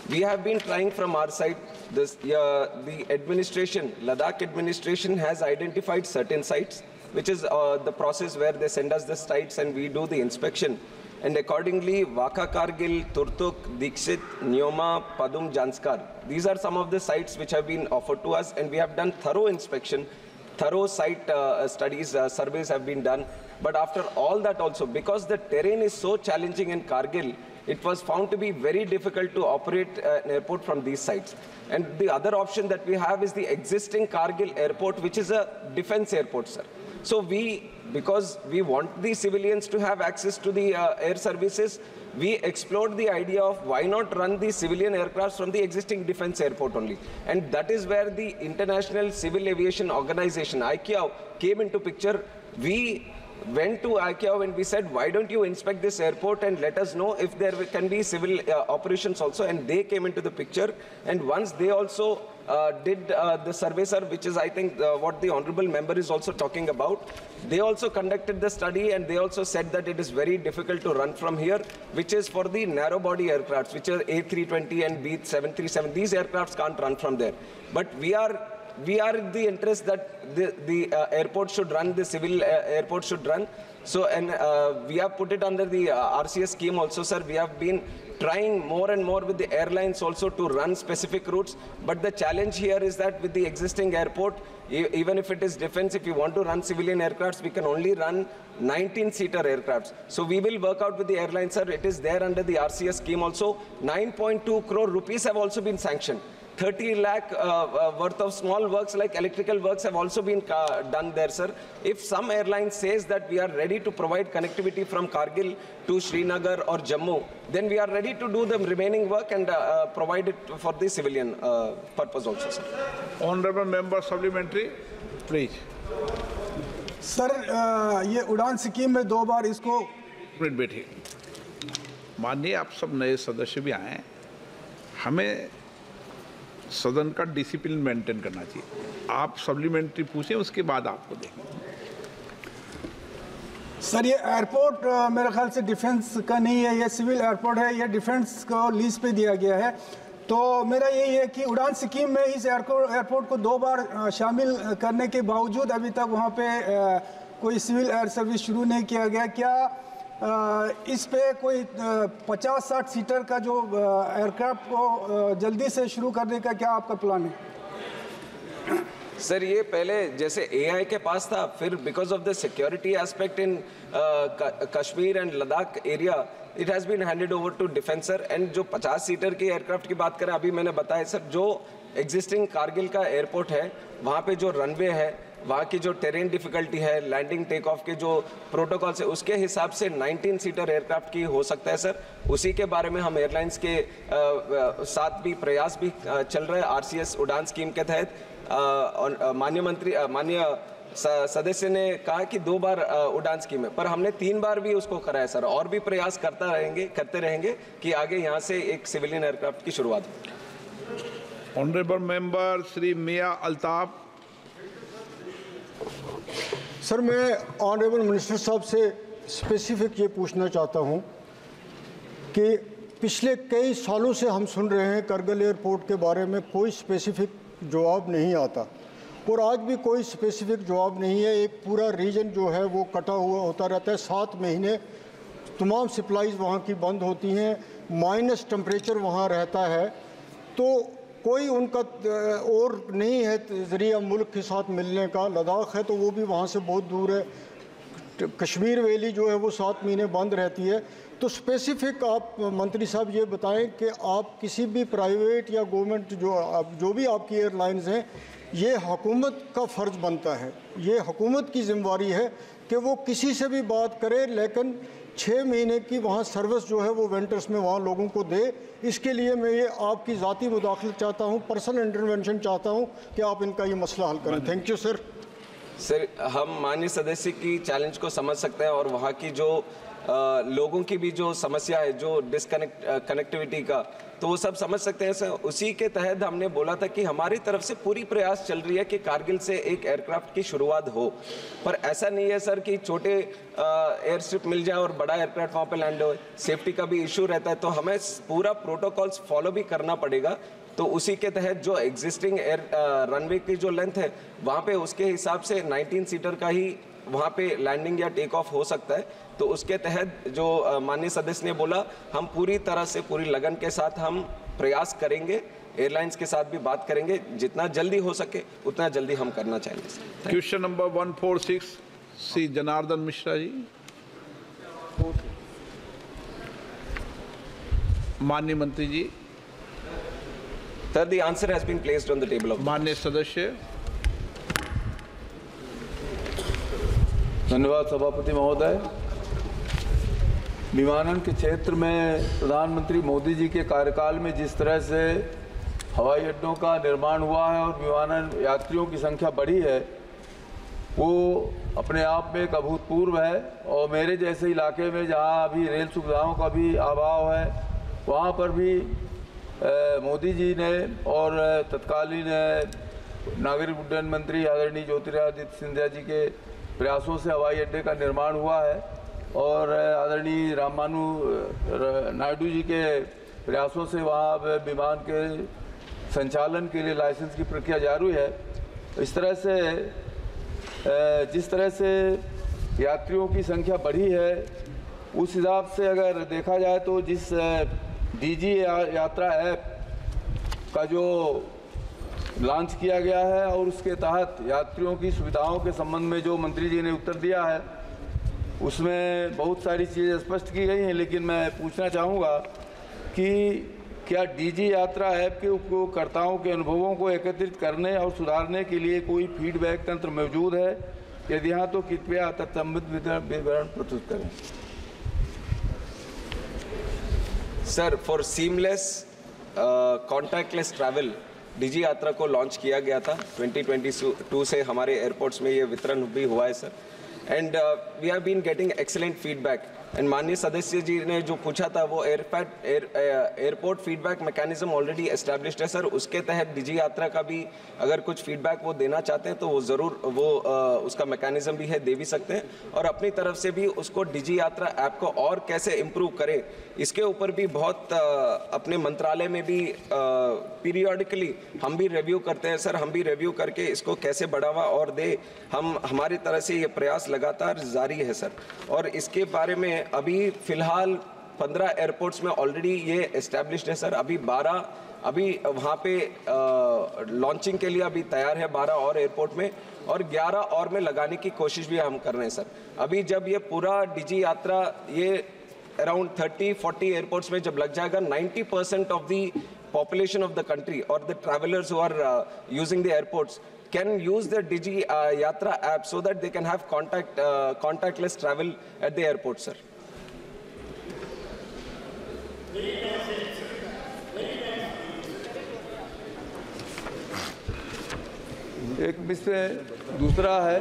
we have been trying from our side. The administration, Ladakh administration, has identified certain sites, which is the process where they send us the sites and we do the inspection. And accordingly, Waka Kargil, Turtuk, Dikshit, Nyoma, Padum, Janskar. These are some of the sites which have been offered to us, and we have done thorough inspection, thorough site studies, surveys have been done. But after all that also, because the terrain is so challenging in Kargil, it was found to be very difficult to operate an airport from these sites. And the other option that we have is the existing Kargil airport, which is a defense airport, sir. So because we want the civilians to have access to the air services, we explored the idea of why not run the civilian aircrafts from the existing defense airport only. And that is where the International Civil Aviation Organization, ICAO, came into picture. We went to ICAO and we said, why don't you inspect this airport and let us know if there can be civil operations also, and they came into the picture. And once they also did the survey, sir, which is I think what the honorable member is also talking about, they also conducted the study and they also said that it is very difficult to run from here, which is for the narrow body aircrafts, which are A320 and B737. These aircrafts can't run from there. But we are in the interest that the airport should run, the civil airport should run. So, and we have put it under the RCS scheme also, sir. We have been trying more and more with the airlines also to run specific routes. But the challenge here is that with the existing airport, even if it is defense, if you want to run civilian aircrafts, we can only run 19-seater aircrafts. So we will work out with the airlines, sir. It is there under the RCS scheme also. 9.2 crore rupees have also been sanctioned. 30 lakh worth of small works like electrical works have also been done there, sir. If some airline says that we are ready to provide connectivity from Kargil to Srinagar or Jammu, then we are ready to do the remaining work and provide it for the civilian purpose also, sir. Honorable member supplementary, please. Sir, ये उड़ान स्कीम में 2 बार इसको मिनट बैठिए। माननीय आप सब नए सदस्य भी आए, हमें सदन का डिसिप्लिन मेंटेन करना चाहिए। आप सप्लीमेंट्री पूछें, उसके बाद आपको देंगे। सर, ये एयरपोर्ट मेरे ख्याल से डिफेंस का नहीं है, ये सिविल एयरपोर्ट है, ये डिफेंस को लीज पे दिया गया है। तो मेरा यही है कि उड़ान स्कीम में इस एयरपोर्ट को 2 बार शामिल करने के बावजूद अभी तक वहाँ पे कोई सिविल एयर सर्विस शुरू नहीं किया गया। क्या इस पे कोई 50-60 सीटर का जो एयरक्राफ्ट को जल्दी से शुरू करने का क्या आपका प्लान है? सर, ये पहले जैसे AI के पास था, फिर because of the security aspect in Kashmir and Ladakh area, it has been handed over to defence. And जो 50 सीटर की एयरक्राफ्ट की बात करें, अभी मैंने बताया सर, जो एग्जिस्टिंग कारगिल का एयरपोर्ट है, वहाँ पे जो रनवे है, वहाँ की जो टेरेन डिफिकल्टी है, लैंडिंग टेक ऑफ के जो प्रोटोकॉल्स है, उसके हिसाब से 19 सीटर एयरक्राफ्ट की हो सकता है सर। उसी के बारे में हम एयरलाइंस के साथ भी प्रयास भी चल रहे हैं RCS उड़ान स्कीम के तहत। माननीय सदस्य ने कहा कि 2 बार उड़ान स्कीम है, पर हमने 3 बार भी उसको कराया सर, और भी प्रयास करते रहेंगे कि आगे यहाँ से एक सिविलियन एयरक्राफ्ट की शुरुआत हो। ऑनरेबल मेंबर श्री मियां अल्ताफ। सर, मैं ऑनरेबल मिनिस्टर साहब से स्पेसिफिक ये पूछना चाहता हूँ कि पिछले कई सालों से हम सुन रहे हैं करगिल एयरपोर्ट के बारे में कोई स्पेसिफिक जवाब नहीं आता और आज भी कोई स्पेसिफिक जवाब नहीं है। एक पूरा रीजन जो है वो कटा हुआ होता रहता है। 7 महीने तमाम सप्लाईज वहाँ की बंद होती हैं, माइनस टेम्परेचर वहाँ रहता है, तो कोई उनका और नहीं है ज़रिया मुल्क के साथ मिलने का। लद्दाख है तो वो भी वहाँ से बहुत दूर है। कश्मीर वैली जो है वो 7 महीने बंद रहती है। तो स्पेसिफिक आप मंत्री साहब ये बताएं कि आप किसी भी प्राइवेट या गवर्नमेंट जो भी आपकी एयरलाइंस हैं, ये हुकूमत का फ़र्ज़ बनता है, ये हुकूमत की ज़िम्मेवारी है कि वो किसी से भी बात करे, लेकिन 6 महीने की वहाँ सर्विस जो है वो विंटर्स में वहाँ लोगों को दे। इसके लिए मैं ये आपकी ज़ाती मुदाखलत चाहता हूँ, पर्सनल इंटरवेंशन चाहता हूँ कि आप इनका ये मसला हल करें। Thank you sir. सर, हम माननीय सदस्य की चैलेंज को समझ सकते हैं और वहाँ की जो लोगों की भी जो समस्या है, जो कनेक्टिविटी का, तो वो सब समझ सकते हैं सर। उसी के तहत हमने बोला था कि हमारी तरफ से पूरी प्रयास चल रही है कि कारगिल से एक एयरक्राफ्ट की शुरुआत हो, पर ऐसा नहीं है सर कि छोटे एयर स्ट्रिप मिल जाए और बड़ा एयरक्राफ्ट वहाँ पे लैंड हो। सेफ्टी का भी इशू रहता है, तो हमें पूरा प्रोटोकॉल्स फॉलो भी करना पड़ेगा। तो उसी के तहत जो एग्जिस्टिंग एयर रनवे की जो लेंथ है वहाँ पे उसके हिसाब से 19 सीटर का ही वहाँ पे लैंडिंग या टेक ऑफ हो सकता है। तो उसके तहत जो माननीय सदस्य ने बोला, हम पूरी तरह से पूरी लगन के साथ हम प्रयास करेंगे, एयरलाइंस के साथ भी बात करेंगे, जितना जल्दी हो सके उतना जल्दी हम करना चाहेंगे। Question number 146 Shri Janardan Mishra ji. माननीय मंत्री जी। Sir, the answer has been placed on the table of माननीय सदस्य। धन्यवाद सभापति महोदय। विमानन के क्षेत्र में प्रधानमंत्री मोदी जी के कार्यकाल में जिस तरह से हवाई अड्डों का निर्माण हुआ है और विमानन यात्रियों की संख्या बढ़ी है, वो अपने आप में एक अभूतपूर्व है। और मेरे जैसे इलाके में जहाँ अभी रेल सुविधाओं का भी अभाव है, वहाँ पर भी मोदी जी ने और तत्कालीन नागरिक उड्डयन मंत्री आदरणीय ज्योतिरादित्य सिंधिया जी के प्रयासों से हवाई अड्डे का निर्माण हुआ है और आदरणीय रामानु नायडू जी के प्रयासों से वहाँ विमान के संचालन के लिए लाइसेंस की प्रक्रिया जारी है। इस तरह से जिस तरह से यात्रियों की संख्या बढ़ी है, उस हिसाब से अगर देखा जाए तो जिस डीजी यात्रा ऐप का जो लॉन्च किया गया है और उसके तहत यात्रियों की सुविधाओं के संबंध में जो मंत्री जी ने उत्तर दिया है, उसमें बहुत सारी चीज़ें स्पष्ट की गई हैं, लेकिन मैं पूछना चाहूँगा कि क्या डीजी यात्रा ऐप के उपयोगकर्ताओं के अनुभवों को एकत्रित करने और सुधारने के लिए कोई फीडबैक तंत्र मौजूद है? यदि हाँ, तो कृपया तत्संबंधित विवरण प्रस्तुत करें। Sir, for seamless contactless travel DG यात्रा को लॉन्च किया गया था। 2022 से हमारे एयरपोर्ट्स में ये वितरण भी हुआ है sir, and we have been getting excellent feedback. And माननीय सदस्य जी ने जो पूछा था, वो airport feedback mechanism already established है सर। उसके तहत डीजी यात्रा का भी अगर कुछ फीडबैक वो देना चाहते हैं तो वो ज़रूर उसका मैकेनिज्म भी है, दे भी सकते हैं। और अपनी तरफ से भी उसको डीजी यात्रा ऐप को और कैसे इम्प्रूव करें, इसके ऊपर भी बहुत अपने मंत्रालय में भी पीरियडिकली हम भी रिव्यू करते हैं सर। हम भी रिव्यू करके इसको कैसे बढ़ावा और दे, हमारी तरह से ये प्रयास लगातार जारी है सर। और इसके बारे में अभी फ़िलहाल 15 एयरपोर्ट्स में ऑलरेडी ये एस्टैब्लिश्ड है सर। अभी 12 अभी वहाँ पे लॉन्चिंग के लिए अभी तैयार है 12 और एयरपोर्ट में, और 11 और में लगाने की कोशिश भी हम कर रहे हैं सर। अभी जब ये पूरा डीजी यात्रा ये अराउंड 30-40 एयरपोर्ट्स में जब लग जाएगा, 90% of the population of the country or the travelers who are using the airports can use the Digi Yatra app so that they can have contactless travel at the airport, sir. एक विषय दूसरा है,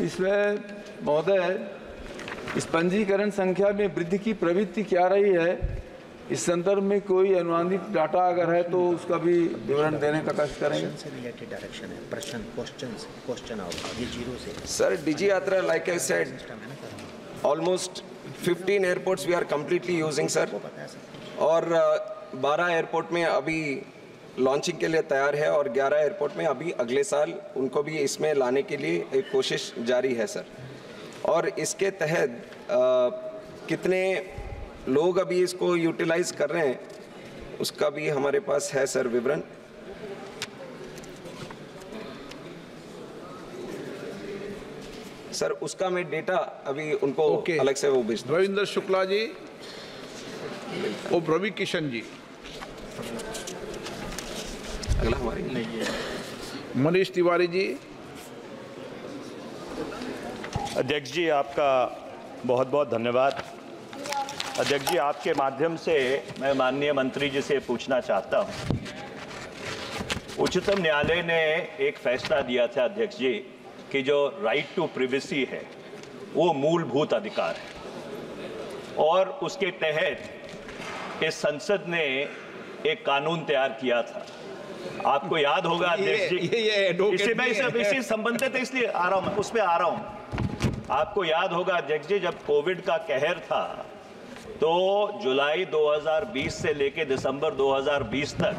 इसमें महोदय इस पंजीकरण संख्या में वृद्धि की प्रवृत्ति क्या रही है इस संदर्भ में कोई अनुमानित डाटा अगर है तो उसका भी विवरण देने का कष्ट करेंगे। Sir, Digi Yatra, like I said, almost 15 airports we are completely using, sir. और 12 एयरपोर्ट में अभी लॉन्चिंग के लिए तैयार है और 11 एयरपोर्ट में अभी अगले साल उनको भी इसमें लाने के लिए एक कोशिश जारी है, सर। और इसके तहत कितने लोग अभी इसको यूटिलाइज कर रहे हैं उसका भी हमारे पास है, सर, विवरण। सर, उसका मैं डेटा अभी उनको अलग से वो भेजता हूं। रविंद्र शुक्ला जी और रवि किशन जी। अगला हमारी मनीष तिवारी जी। अध्यक्ष जी, आपका बहुत बहुत धन्यवाद। अध्यक्ष जी, आपके माध्यम से मैं माननीय मंत्री जी से पूछना चाहता हूं। उच्चतम न्यायालय ने एक फैसला दिया था अध्यक्ष जी कि जो राइट टू प्रिवेसी है वो मूलभूत अधिकार है, और उसके तहत इस संसद ने एक कानून तैयार किया था। आपको याद होगा अध्यक्ष जी, इसी संबंधित है इसलिए आ रहा हूं, उस पर आ रहा हूं। आपको याद होगा अध्यक्ष जी, जब कोविड का कहर था तो जुलाई 2020 से लेकर दिसंबर 2020 तक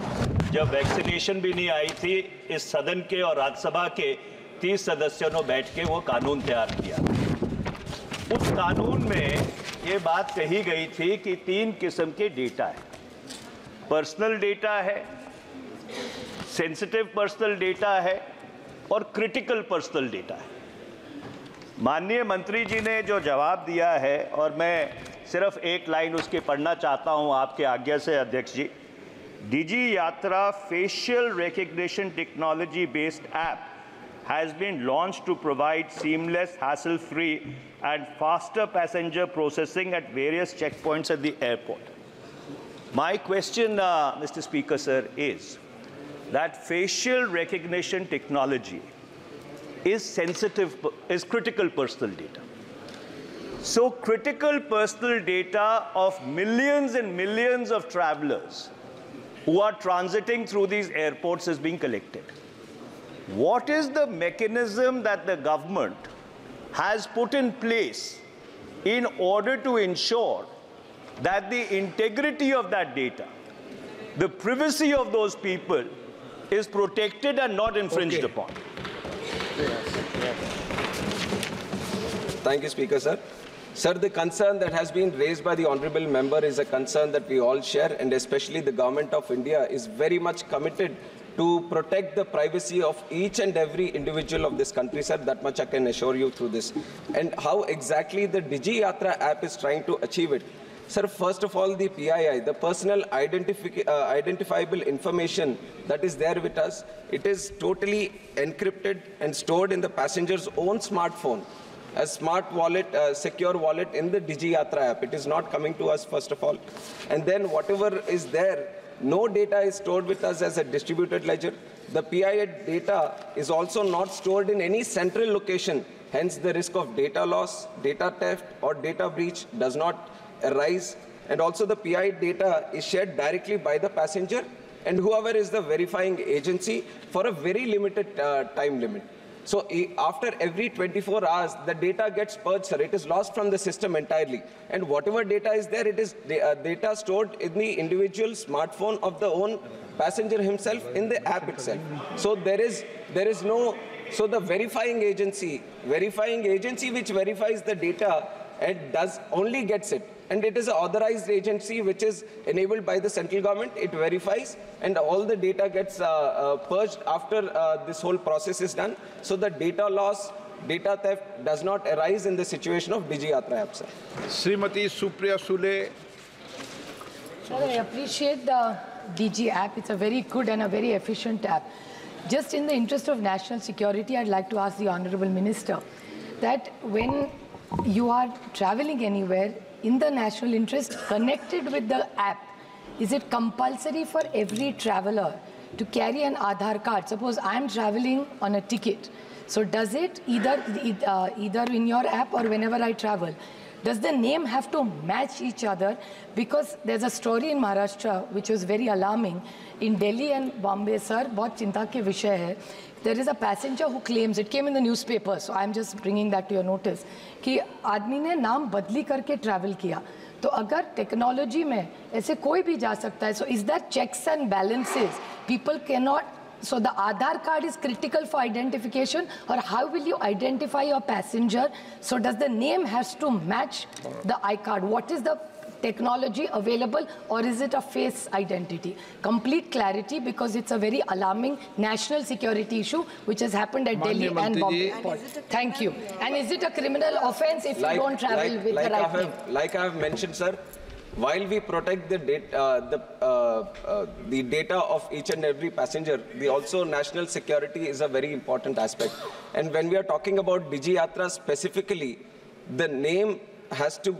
जब वैक्सीनेशन भी नहीं आई थी, इस सदन के और राज्यसभा के 30 सदस्यों ने बैठ के वो कानून तैयार किया। उस कानून में ये बात कही गई थी कि 3 किस्म के डेटा है। पर्सनल डेटा है, सेंसिटिव पर्सनल डेटा है और क्रिटिकल पर्सनल डेटा है। माननीय मंत्री जी ने जो जवाब दिया है, और मैं सिर्फ एक लाइन उसकी पढ़ना चाहता हूं आपके आज्ञा से अध्यक्ष जी। डिजी यात्रा facial recognition technology based app has been launched to provide seamless, hassle-free and faster passenger processing at various checkpoints at the airport. My question, Mr. Speaker, sir, is that facial recognition technology is critical personal data. So critical personal data of millions and millions of travelers who are transiting through these airports is being collected. What is the mechanism that the government has put in place in order to ensure that the integrity of that data, the privacy of those people is protected and not infringed upon? Thank you, Speaker, sir. Sir, the concern that has been raised by the honorable member is a concern that we all share, and especially the government of India is very much committed to protect the privacy of each and every individual of this country, sir. That much I can assure you through this. And how exactly the Digi Yatra app is trying to achieve it? Sir, first of all, the PII, the personal identifiable information that is there with us, it is totally encrypted and stored in the passenger's own smartphone, a smart wallet, a secure wallet in the Digi Yatra app. It is not coming to us, first of all. And then whatever is there, no data is stored with us as a distributed ledger. The PII data is also not stored in any central location. Hence, the risk of data loss, data theft, or data breach does not arise. And also, the PII data is shared directly by the passenger and whoever is the verifying agency for a very limited time limit. So after every 24 hours, the data gets purged, sir. It is lost from the system entirely. And whatever data is there, it is data stored in the individual smartphone of the own passenger himself in the app itself. So there is no, so the verifying agency which verifies the data and only gets it. And it is an authorized agency which is enabled by the central government. It verifies and all the data gets purged after this whole process is done. So the data loss, data theft does not arise in the situation of Digi Yatra app, sir. Srimati Supriya Sule. Sir, I appreciate the Digi app. It's a very good and a very efficient app. Just in the interest of national security, I'd like to ask the Honorable Minister that when you are traveling anywhere, in the national interest, connected with the app, is it compulsory for every traveler to carry an Aadhaar card? Suppose I'm traveling on a ticket. So does it either in your app or whenever I travel, Does the name have to match each other? Because there's a story in Maharashtra which was very alarming. In Delhi and Bombay, sir, बहुत चिंता के विषय है. There is a passenger who claims, it came in the newspaper, so I'm just bringing that to your notice, कि आदमी ने नाम बदली करके ट्रैवल किया. तो अगर टेक्नोलॉजी में ऐसे कोई भी जा सकता है, so is that checks and balances? People cannot. So the Aadhaar card is critical for identification, or how will you identify your passenger? So does the name has to match the iCard? What is the technology available, or is it a face identity? Complete clarity, because it's a very alarming national security issue which has happened at Delhi and Bombay. Thank you. And is it a criminal offense if you don't travel with the right name? Like I have mentioned, sir, while we protect the data of each and every passenger, national security is a very important aspect. And when we are talking about Digi Yatra specifically, the name has to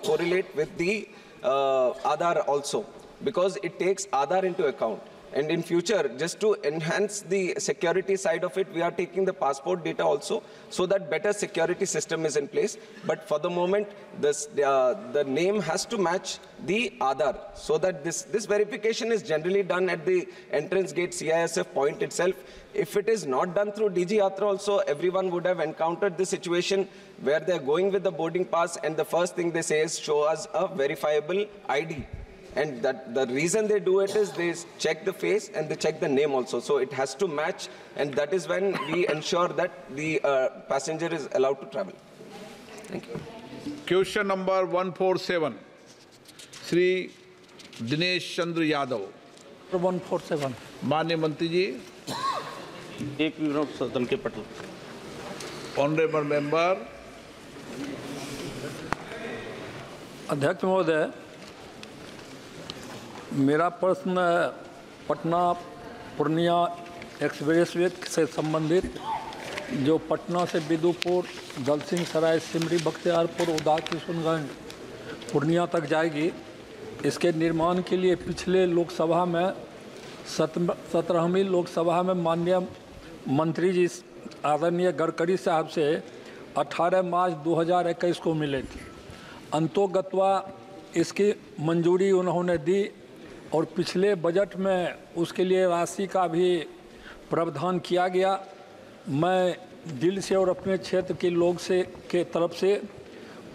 correlate with the Aadhaar also, because it takes Aadhaar into account. And in future, just to enhance the security side of it, we are taking the passport data also, so that better security system is in place. But for the moment, the name has to match the Aadhaar, so that this verification is generally done at the entrance gate CISF point itself. If it is not done through Digi Yatra also, everyone would have encountered the situation where they're going with the boarding pass and the first thing they say is show us a verifiable ID. And that the reason they do it is they check the face and they check the name also. So it has to match, and that is when we ensure that the passenger is allowed to travel. Thank you. Question number 147, Shri Dinesh Chandra Yadav. 147. माननीय मंत्री जी. एक मिनट सदन के पटल. Honorable member. अध्यक्ष महोदय, मेरा प्रश्न पटना पूर्णिया एक्सप्रेसवे से संबंधित, जो पटना से बिदुपुर, दलसिंह सराय, सिमरी, बख्तियारपुर, उदा, किशनगंज, पूर्णिया तक जाएगी. इसके निर्माण के लिए पिछले लोकसभा में 17वीं लोकसभा में माननीय मंत्री जी आदरणीय गडकरी साहब से 18 मार्च 2021 को मिले थे. अंतोगत्वा इसकी मंजूरी उन्होंने दी और पिछले बजट में उसके लिए राशि का भी प्रावधान किया गया. मैं दिल से और अपने क्षेत्र के लोग के तरफ से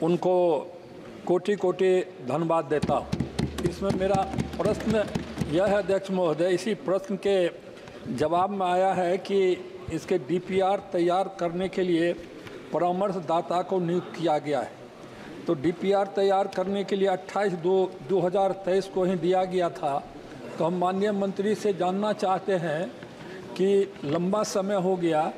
उनको कोटि कोटि धन्यवाद देता हूँ. इसमें मेरा प्रश्न यह है अध्यक्ष महोदय, इसी प्रश्न के जवाब में आया है कि इसके DPR तैयार करने के लिए परामर्शदाता को नियुक्त किया गया है. तो DPR तैयार करने के लिए 28/2/2023 को ही दिया गया था. तो हम माननीय मंत्री से जानना चाहते हैं कि लंबा समय हो गया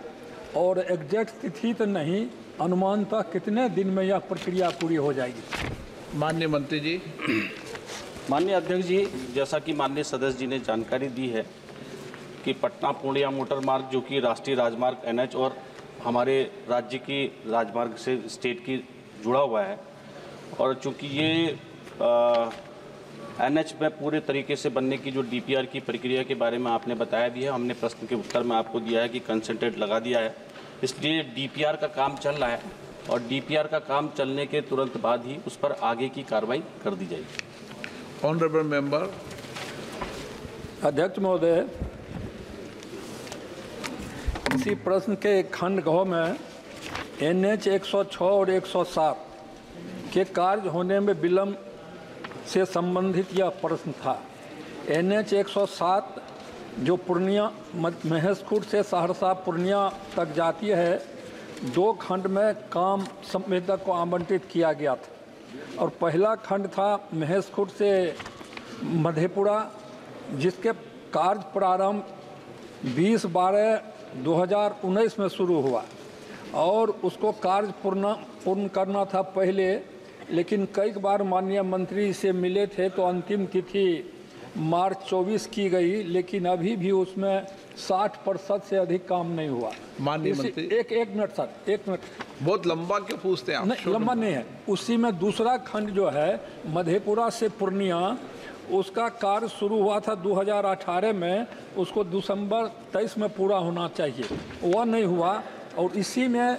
और एग्जैक्ट तिथि तो नहीं, अनुमानतः कितने दिन में यह प्रक्रिया पूरी हो जाएगी? माननीय मंत्री जी. माननीय अध्यक्ष जी, जैसा कि माननीय सदस्य जी ने जानकारी दी है कि पटना पूर्णिया मोटर मार्ग, जो कि राष्ट्रीय राजमार्ग NH और हमारे राज्य की राजमार्ग से स्टेट की जुड़ा हुआ है, और चूंकि ये NH में पूरे तरीके से बनने की जो DPR की प्रक्रिया के बारे में आपने बताया भी है, हमने प्रश्न के उत्तर में आपको दिया है कि कंसंट्रेट लगा दिया है. इसलिए DPR का काम चल रहा है और DPR का काम चलने के तुरंत बाद ही उस पर आगे की कार्रवाई कर दी जाएगी. Honourable member. अध्यक्ष महोदय, इसी प्रश्न के खंड घ में NH 106 और 107 के कार्य होने में विलंब से संबंधित यह प्रश्न था. NH 107 जो पूर्णिया महेशखूंट से सहरसा पूर्णिया तक जाती है, 2 खंड में काम संवेदक को आवंटित किया गया था. और पहला खंड था महेशखूंट से मधेपुरा, जिसके कार्य प्रारंभ 20/12/2019 में शुरू हुआ और उसको कार्य पूर्ण करना था पहले, लेकिन कई बार माननीय मंत्री से मिले थे तो अंतिम तिथि मार्च 24 की गई, लेकिन अभी भी उसमें 60% से अधिक काम नहीं हुआ. माननीय मंत्री. एक मिनट सर, 1 मिनट. बहुत लंबा क्यों पूछते हैं आप? नहीं, लंबा नहीं है. उसी में दूसरा खंड जो है मधेपुरा से पूर्णिया, उसका कार्य शुरू हुआ था 2018 में, उसको दिसंबर 23 में पूरा होना चाहिए, वह नहीं हुआ. और इसी में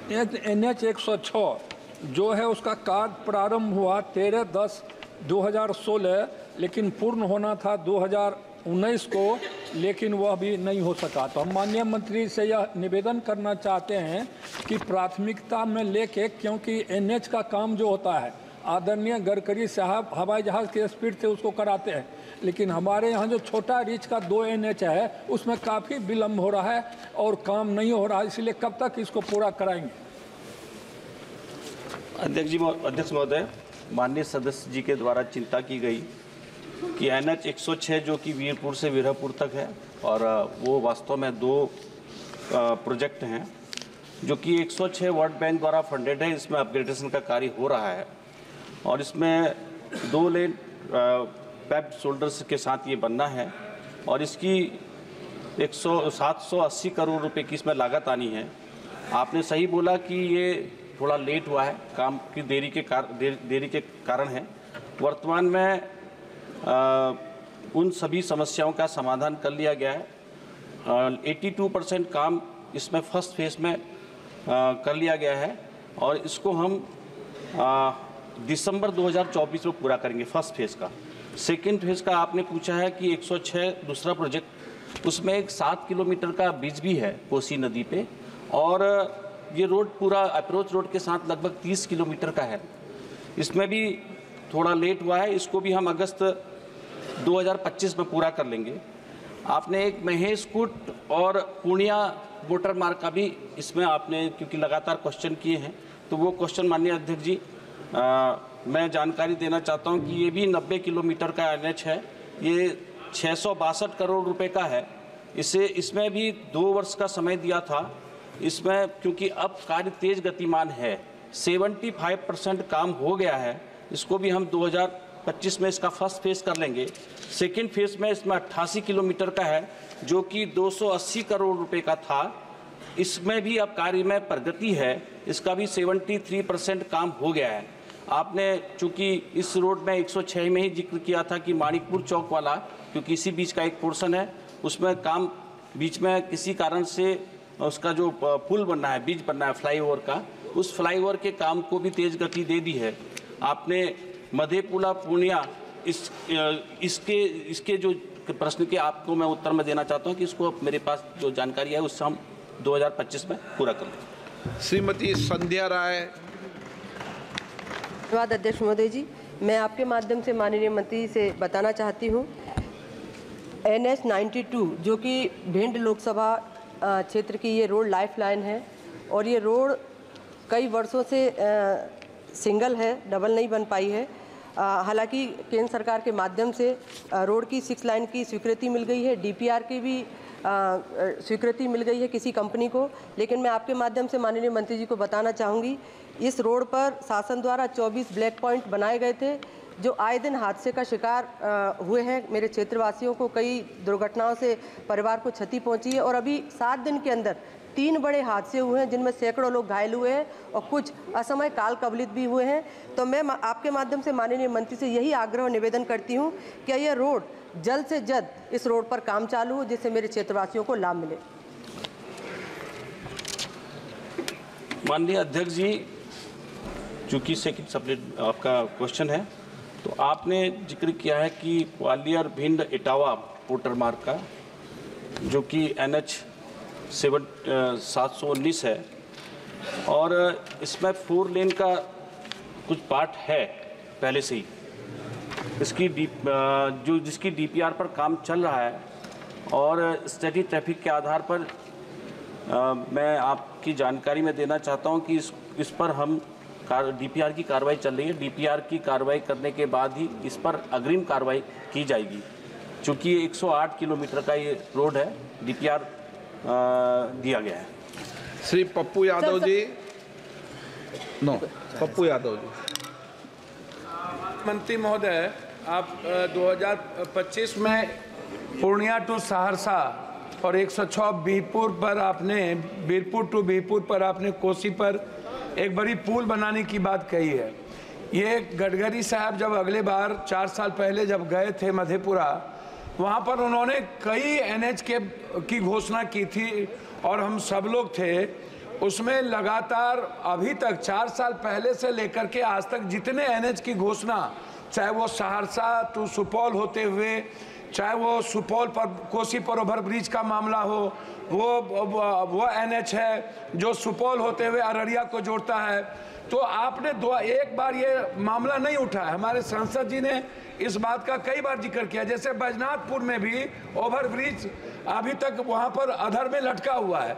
NH 106 जो है उसका कार्य प्रारंभ हुआ 13/10/2016, लेकिन पूर्ण होना था 2019 को, लेकिन वह भी नहीं हो सका। तो हम माननीय मंत्री से यह निवेदन करना चाहते हैं कि प्राथमिकता में लेके, क्योंकि NH का काम जो होता है आदरणीय गडकरी साहब हवाई जहाज़ की स्पीड से उसको कराते हैं, लेकिन हमारे यहाँ जो छोटा रीच का 2 NH है उसमें काफ़ी विलम्ब हो रहा है और काम नहीं हो रहा है, इसलिए कब तक इसको पूरा कराएंगे? अध्यक्ष महोदय, माननीय सदस्य जी के द्वारा चिंता की गई कि NH 106 जो कि वीरपुर से वीरपुर तक है, और वो वास्तव में 2 प्रोजेक्ट हैं जो कि 106 वर्ल्ड बैंक द्वारा फंडेड है। इसमें अपग्रेडेशन का कार्य हो रहा है और इसमें 2 लेन पैप्ड शोल्डर्स के साथ ये बनना है और इसकी 780 करोड़ रुपए की इसमें लागत आनी है। आपने सही बोला कि ये थोड़ा लेट हुआ है, काम की देरी के कारण है। वर्तमान में उन सभी समस्याओं का समाधान कर लिया गया है। 82% काम इसमें फर्स्ट फेज में कर लिया गया है और इसको हम दिसंबर 2024 में पूरा करेंगे, फर्स्ट फेज का। सेकेंड फेज का आपने पूछा है कि 106 दूसरा प्रोजेक्ट, उसमें एक 7 किलोमीटर का ब्रिज भी है कोसी नदी पे, और ये रोड पूरा अप्रोच रोड के साथ लगभग 30 किलोमीटर का है। इसमें भी थोड़ा लेट हुआ है, इसको भी हम अगस्त 2025 में पूरा कर लेंगे। आपने एक महेश कूट और पूर्णिया मोटर मार्ग का भी इसमें आपने, क्योंकि लगातार क्वेश्चन किए हैं, तो वो क्वेश्चन माननीय अध्यक्ष जी मैं जानकारी देना चाहता हूं कि ये भी 90 किलोमीटर का NH है। ये 662 करोड़ रुपए का है। इसमें भी 2 वर्ष का समय दिया था। इसमें क्योंकि अब कार्य तेज गतिमान है, 75% काम हो गया है, इसको भी हम 2025 में इसका फर्स्ट फेज कर लेंगे। सेकेंड फेज में इसमें 88 किलोमीटर का है जो कि 280 करोड़ रुपए का था। इसमें भी अब कार्य में प्रगति है, इसका भी 73% काम हो गया है। आपने चूंकि इस रोड में 106 में ही जिक्र किया था कि माणिकपुर चौक वाला, क्योंकि इसी बीच का एक पोर्शन है, उसमें काम बीच में किसी कारण से उसका जो पुल बनना है, ब्रिज बनना है फ्लाईओवर का, उस फ्लाईओवर के काम को भी तेज गति दे दी है। आपने मधेपुरा पूर्णिया इसके जो प्रश्न के आपको मैं उत्तर में देना चाहता हूं कि इसको मेरे पास जो जानकारी है उससे हम 2025 में पूरा कर लेंगे। श्रीमती संध्या राय। धन्यवाद अध्यक्ष महोदय जी, मैं आपके माध्यम से माननीय मंत्री से बताना चाहती हूँ NH 92 जो कि भिंड लोकसभा क्षेत्र की ये रोड लाइफलाइन है और ये रोड कई वर्षों से सिंगल है, डबल नहीं बन पाई है। हालांकि केंद्र सरकार के माध्यम से रोड की 6 लाइन की स्वीकृति मिल गई है, DPR की भी स्वीकृति मिल गई है किसी कंपनी को, लेकिन मैं आपके माध्यम से माननीय मंत्री जी को बताना चाहूँगी इस रोड पर शासन द्वारा 24 ब्लैक पॉइंट बनाए गए थे जो आए दिन हादसे का शिकार हुए हैं। मेरे क्षेत्रवासियों को कई दुर्घटनाओं से परिवार को क्षति पहुंची है और अभी 7 दिन के अंदर 3 बड़े हादसे हुए हैं जिनमें सैकड़ों लोग घायल हुए हैं और कुछ असमय काल कवलित भी हुए हैं। तो मैं आपके माध्यम से माननीय मंत्री से यही आग्रह और निवेदन करती हूँ कि यह रोड जल्द से जल्द इस रोड पर काम चालू हो जिससे मेरे क्षेत्रवासियों को लाभ मिले। माननीय अध्यक्ष जी, चूंकि सेकंड सब्जेक्ट आपका क्वेश्चन है, तो आपने जिक्र किया है कि ग्वालियर भिंड इटावा मोटर मार्ग का जो कि NH 719 है और इसमें 4 लेन का कुछ पार्ट है पहले से ही, इसकी जिसकी DPR पर काम चल रहा है और स्टडी ट्रैफिक के आधार पर मैं आपकी जानकारी में देना चाहता हूं कि इस पर हम DPR की कार्रवाई चल रही है। DPR की कार्रवाई करने के बाद ही इस पर अग्रिम कार्रवाई की जाएगी। चूँकि 108 किलोमीटर का ये रोड है, DPR दिया गया है। श्री पप्पू यादव जी। पप्पू यादव जी। मंत्री महोदय, आप 2025 में पूर्णिया टू सहरसा और 106 बीरपुर पर आपने, बीरपुर टू बीरपुर पर आपने कोसी पर एक बड़ी पुल बनाने की बात कही है। ये गडकरी साहब जब अगले बार 4 साल पहले जब गए थे मधेपुरा, वहाँ पर उन्होंने कई NH की घोषणा की थी और हम सब लोग थे उसमें लगातार अभी तक 4 साल पहले से लेकर के आज तक जितने एनएच की घोषणा, चाहे वो सहरसा टू सुपौल होते हुए, चाहे वो सुपौल पर कोसी पर ओवरब्रिज का मामला हो, वो एनएच है जो सुपौल होते हुए अररिया को जोड़ता है, तो आपने एक बार ये मामला नहीं उठा है। हमारे सांसद जी ने इस बात का कई बार जिक्र किया, जैसे बैजनाथपुर में भी ओवरब्रिज अभी तक वहां पर अधर में लटका हुआ है।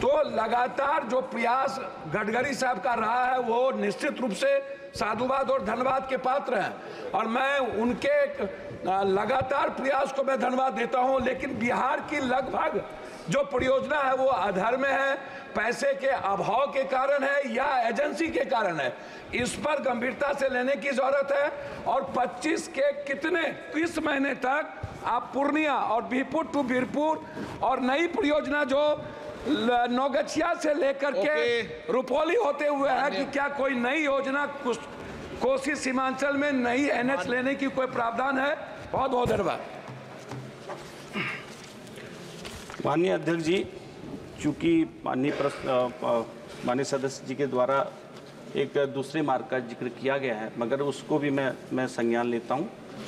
तो लगातार जो प्रयास गडकरी साहब का रहा है वो निश्चित रूप से साधुवाद और धन्यवाद के पात्र हैं, और मैं उनके लगातार प्रयास को मैं धन्यवाद देता हूं। लेकिन बिहार की लगभग जो परियोजना है वो अधर में है, पैसे के अभाव के कारण है या एजेंसी के कारण है, इस पर गंभीरता से लेने की जरूरत है। और 25 के किस महीने तक आप पूर्णिया और बीरपुर टू बीरपुर और नई परियोजना जो नौगछिया से लेकर के रुपौली होते हुए है कि क्या कोई नई योजना कोसी सीमांचल में नई एनएच लेने की कोई प्रावधान है? बहुत बहुत धन्यवाद। माननीय अध्यक्ष जी, चूंकि माननीय सदस्य जी के द्वारा एक दूसरे मार्ग का जिक्र किया गया है, मगर उसको भी मैं संज्ञान लेता हूं,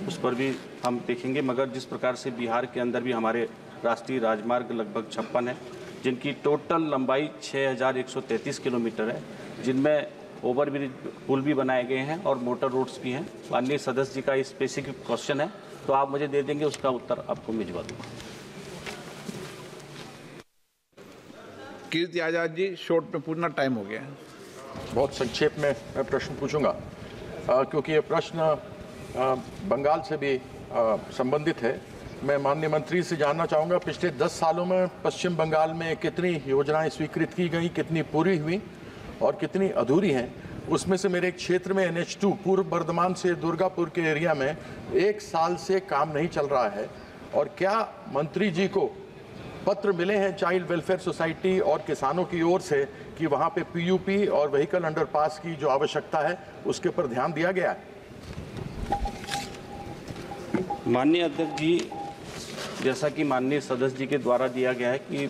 उस पर भी हम देखेंगे। मगर जिस प्रकार से बिहार के अंदर भी हमारे राष्ट्रीय राजमार्ग लगभग 56 है, जिनकी टोटल लंबाई 6133 किलोमीटर है, जिनमें ओवरब्रिज पुल भी बनाए गए हैं और मोटर रोड्स भी हैं। माननीय सदस्य जी का स्पेसिफिक क्वेश्चन है तो आप मुझे दे देंगे, उसका उत्तर आपको भिजवा दूंगा। कीर्ति आजाद जी, शॉर्ट में पूछना, टाइम हो गया है। बहुत संक्षेप में मैं प्रश्न पूछूंगा, क्योंकि ये प्रश्न बंगाल से भी संबंधित है। मैं माननीय मंत्री से जानना चाहूँगा, पिछले 10 सालों में पश्चिम बंगाल में कितनी योजनाएं स्वीकृत की गई, कितनी पूरी हुई और कितनी अधूरी हैं। उसमें से मेरे क्षेत्र में NH2 पूर्व बर्धमान से दुर्गापुर के एरिया में 1 साल से काम नहीं चल रहा है, और क्या मंत्री जी को पत्र मिले हैं चाइल्ड वेलफेयर सोसाइटी और किसानों की ओर से कि वहाँ पे PUP और व्हीकल अंडरपास की जो आवश्यकता है उसके ऊपर ध्यान दिया गया है? माननीय अध्यक्ष जी, जैसा कि माननीय सदस्य जी के द्वारा दिया गया है कि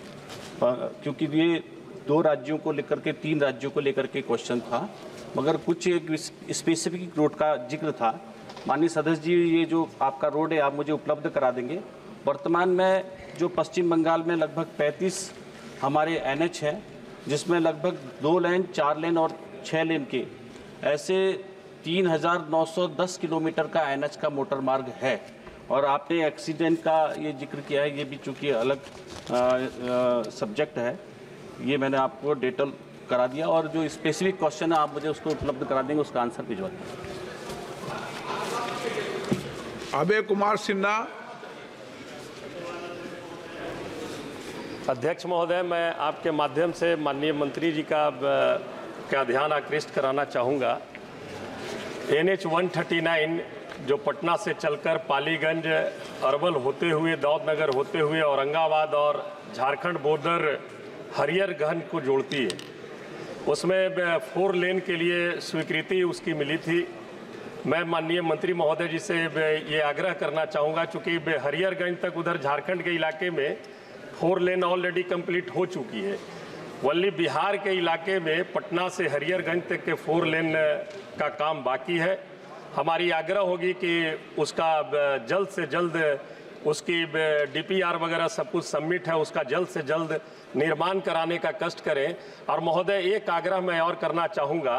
क्योंकि ये 2 राज्यों को लेकर के 3 राज्यों को लेकर के क्वेश्चन था, मगर कुछ एक स्पेसिफिक रोड का जिक्र था। माननीय सदस्य जी, ये जो आपका रोड है आप मुझे उपलब्ध करा देंगे। वर्तमान में जो पश्चिम बंगाल में लगभग 35 हमारे NH हैं, जिसमें लगभग 2 लेन, 4 लेन और 6 लेन के ऐसे 3910 किलोमीटर का NH का मोटर मार्ग है। और आपने एक्सीडेंट का ये जिक्र किया है, ये भी चूँकि अलग सब्जेक्ट है, ये मैंने आपको डिटेल करा दिया। और जो स्पेसिफिक क्वेश्चन है आप मुझे उसको उपलब्ध करा देंगे, उसका आंसर भिजवा देंगे। अभय कुमार सिन्हा। अध्यक्ष महोदय, मैं आपके माध्यम से माननीय मंत्री जी का ध्यान आकृष्ट कराना चाहूँगा। NH 139 जो पटना से चलकर पालीगंज, अरवल होते हुए, दौदनगर होते हुए औरंगाबाद और झारखंड बॉर्डर हरियरगंज को जोड़ती है, उसमें 4 लेन के लिए स्वीकृति उसकी मिली थी। मैं माननीय मंत्री महोदय जी से ये आग्रह करना चाहूँगा, चूँकि हरियरगंज तक उधर झारखंड के इलाके में 4 लेन ऑलरेडी कंप्लीट हो चुकी है। वल्ली बिहार के इलाके में पटना से हरियरगंज तक के 4 लेन का काम बाकी है। हमारी आग्रह होगी कि उसका जल्द से जल्द उसकी DPR वगैरह सब कुछ सबमिट है, उसका जल्द से जल्द निर्माण कराने का कष्ट करें। और महोदय, एक आग्रह मैं और करना चाहूँगा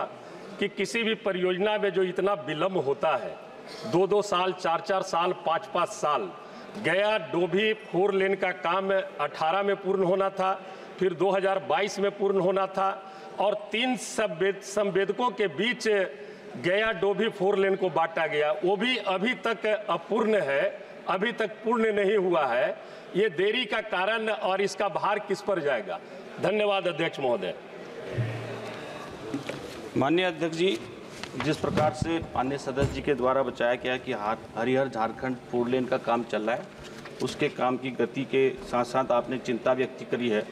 कि किसी भी परियोजना में जो इतना विलम्ब होता है, 2-2 साल, 4-4 साल, 5-5 साल, गया डोभी 4 लेन का काम 18 में पूर्ण होना था, फिर 2022 में पूर्ण होना था, और 3 संवेदकों के बीच गया डोभी 4 लेन को बांटा गया, वो भी अभी तक अपूर्ण है, अभी तक पूर्ण नहीं हुआ है। ये देरी का कारण और इसका भार किस पर जाएगा? धन्यवाद अध्यक्ष महोदय। माननीय अध्यक्ष जी, जिस प्रकार से माननीय सदस्य जी के द्वारा बताया गया कि हरिहर झारखंड 4 लेन का काम चल रहा है, उसके काम की गति के साथ साथ आपने चिंता व्यक्त करी है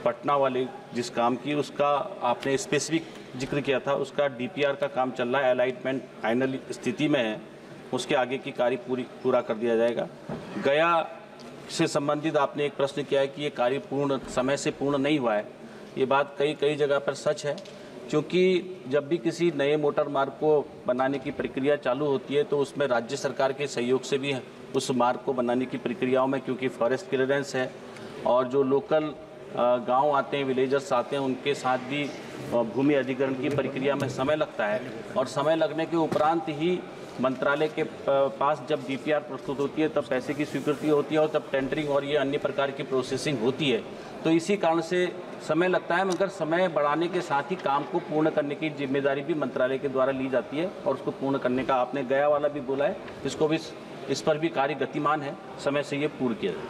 पटना वाले जिस काम की, उसका आपने स्पेसिफिक जिक्र किया था, उसका DPR का काम चल रहा है, अलाइनमेंट फाइनल स्थिति में है, उसके आगे की कार्य पूरा कर दिया जाएगा। गया से संबंधित आपने एक प्रश्न किया है कि ये कार्य पूर्ण समय से पूर्ण नहीं हुआ है, ये बात कई जगह पर सच है, क्योंकि जब भी किसी नए मोटर मार्ग को बनाने की प्रक्रिया चालू होती है तो उसमें राज्य सरकार के सहयोग से भी उस मार्ग को बनाने की प्रक्रियाओं में, क्योंकि फॉरेस्ट क्लियरेंस है और जो लोकल गांव आते हैं, विलेजर्स आते हैं, उनके साथ भी भूमि अधिग्रहण की प्रक्रिया में समय लगता है और समय लगने के उपरांत ही मंत्रालय के पास जब डीपीआर प्रस्तुत होती है तब पैसे की स्वीकृति होती है और तब टेंडरिंग और ये अन्य प्रकार की प्रोसेसिंग होती है। तो इसी कारण से समय लगता है, मगर समय बढ़ाने के साथ ही काम को पूर्ण करने की जिम्मेदारी भी मंत्रालय के द्वारा ली जाती है और उसको पूर्ण करने का आपने गया वाला भी बोला है, इसको भी, इस पर भी कार्य गतिमान है, समय से ये पूर्ण किया जाए।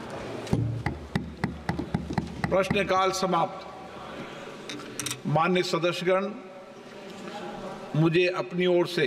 प्रश्नकाल समाप्त। माननीय सदस्यगण, मुझे अपनी ओर से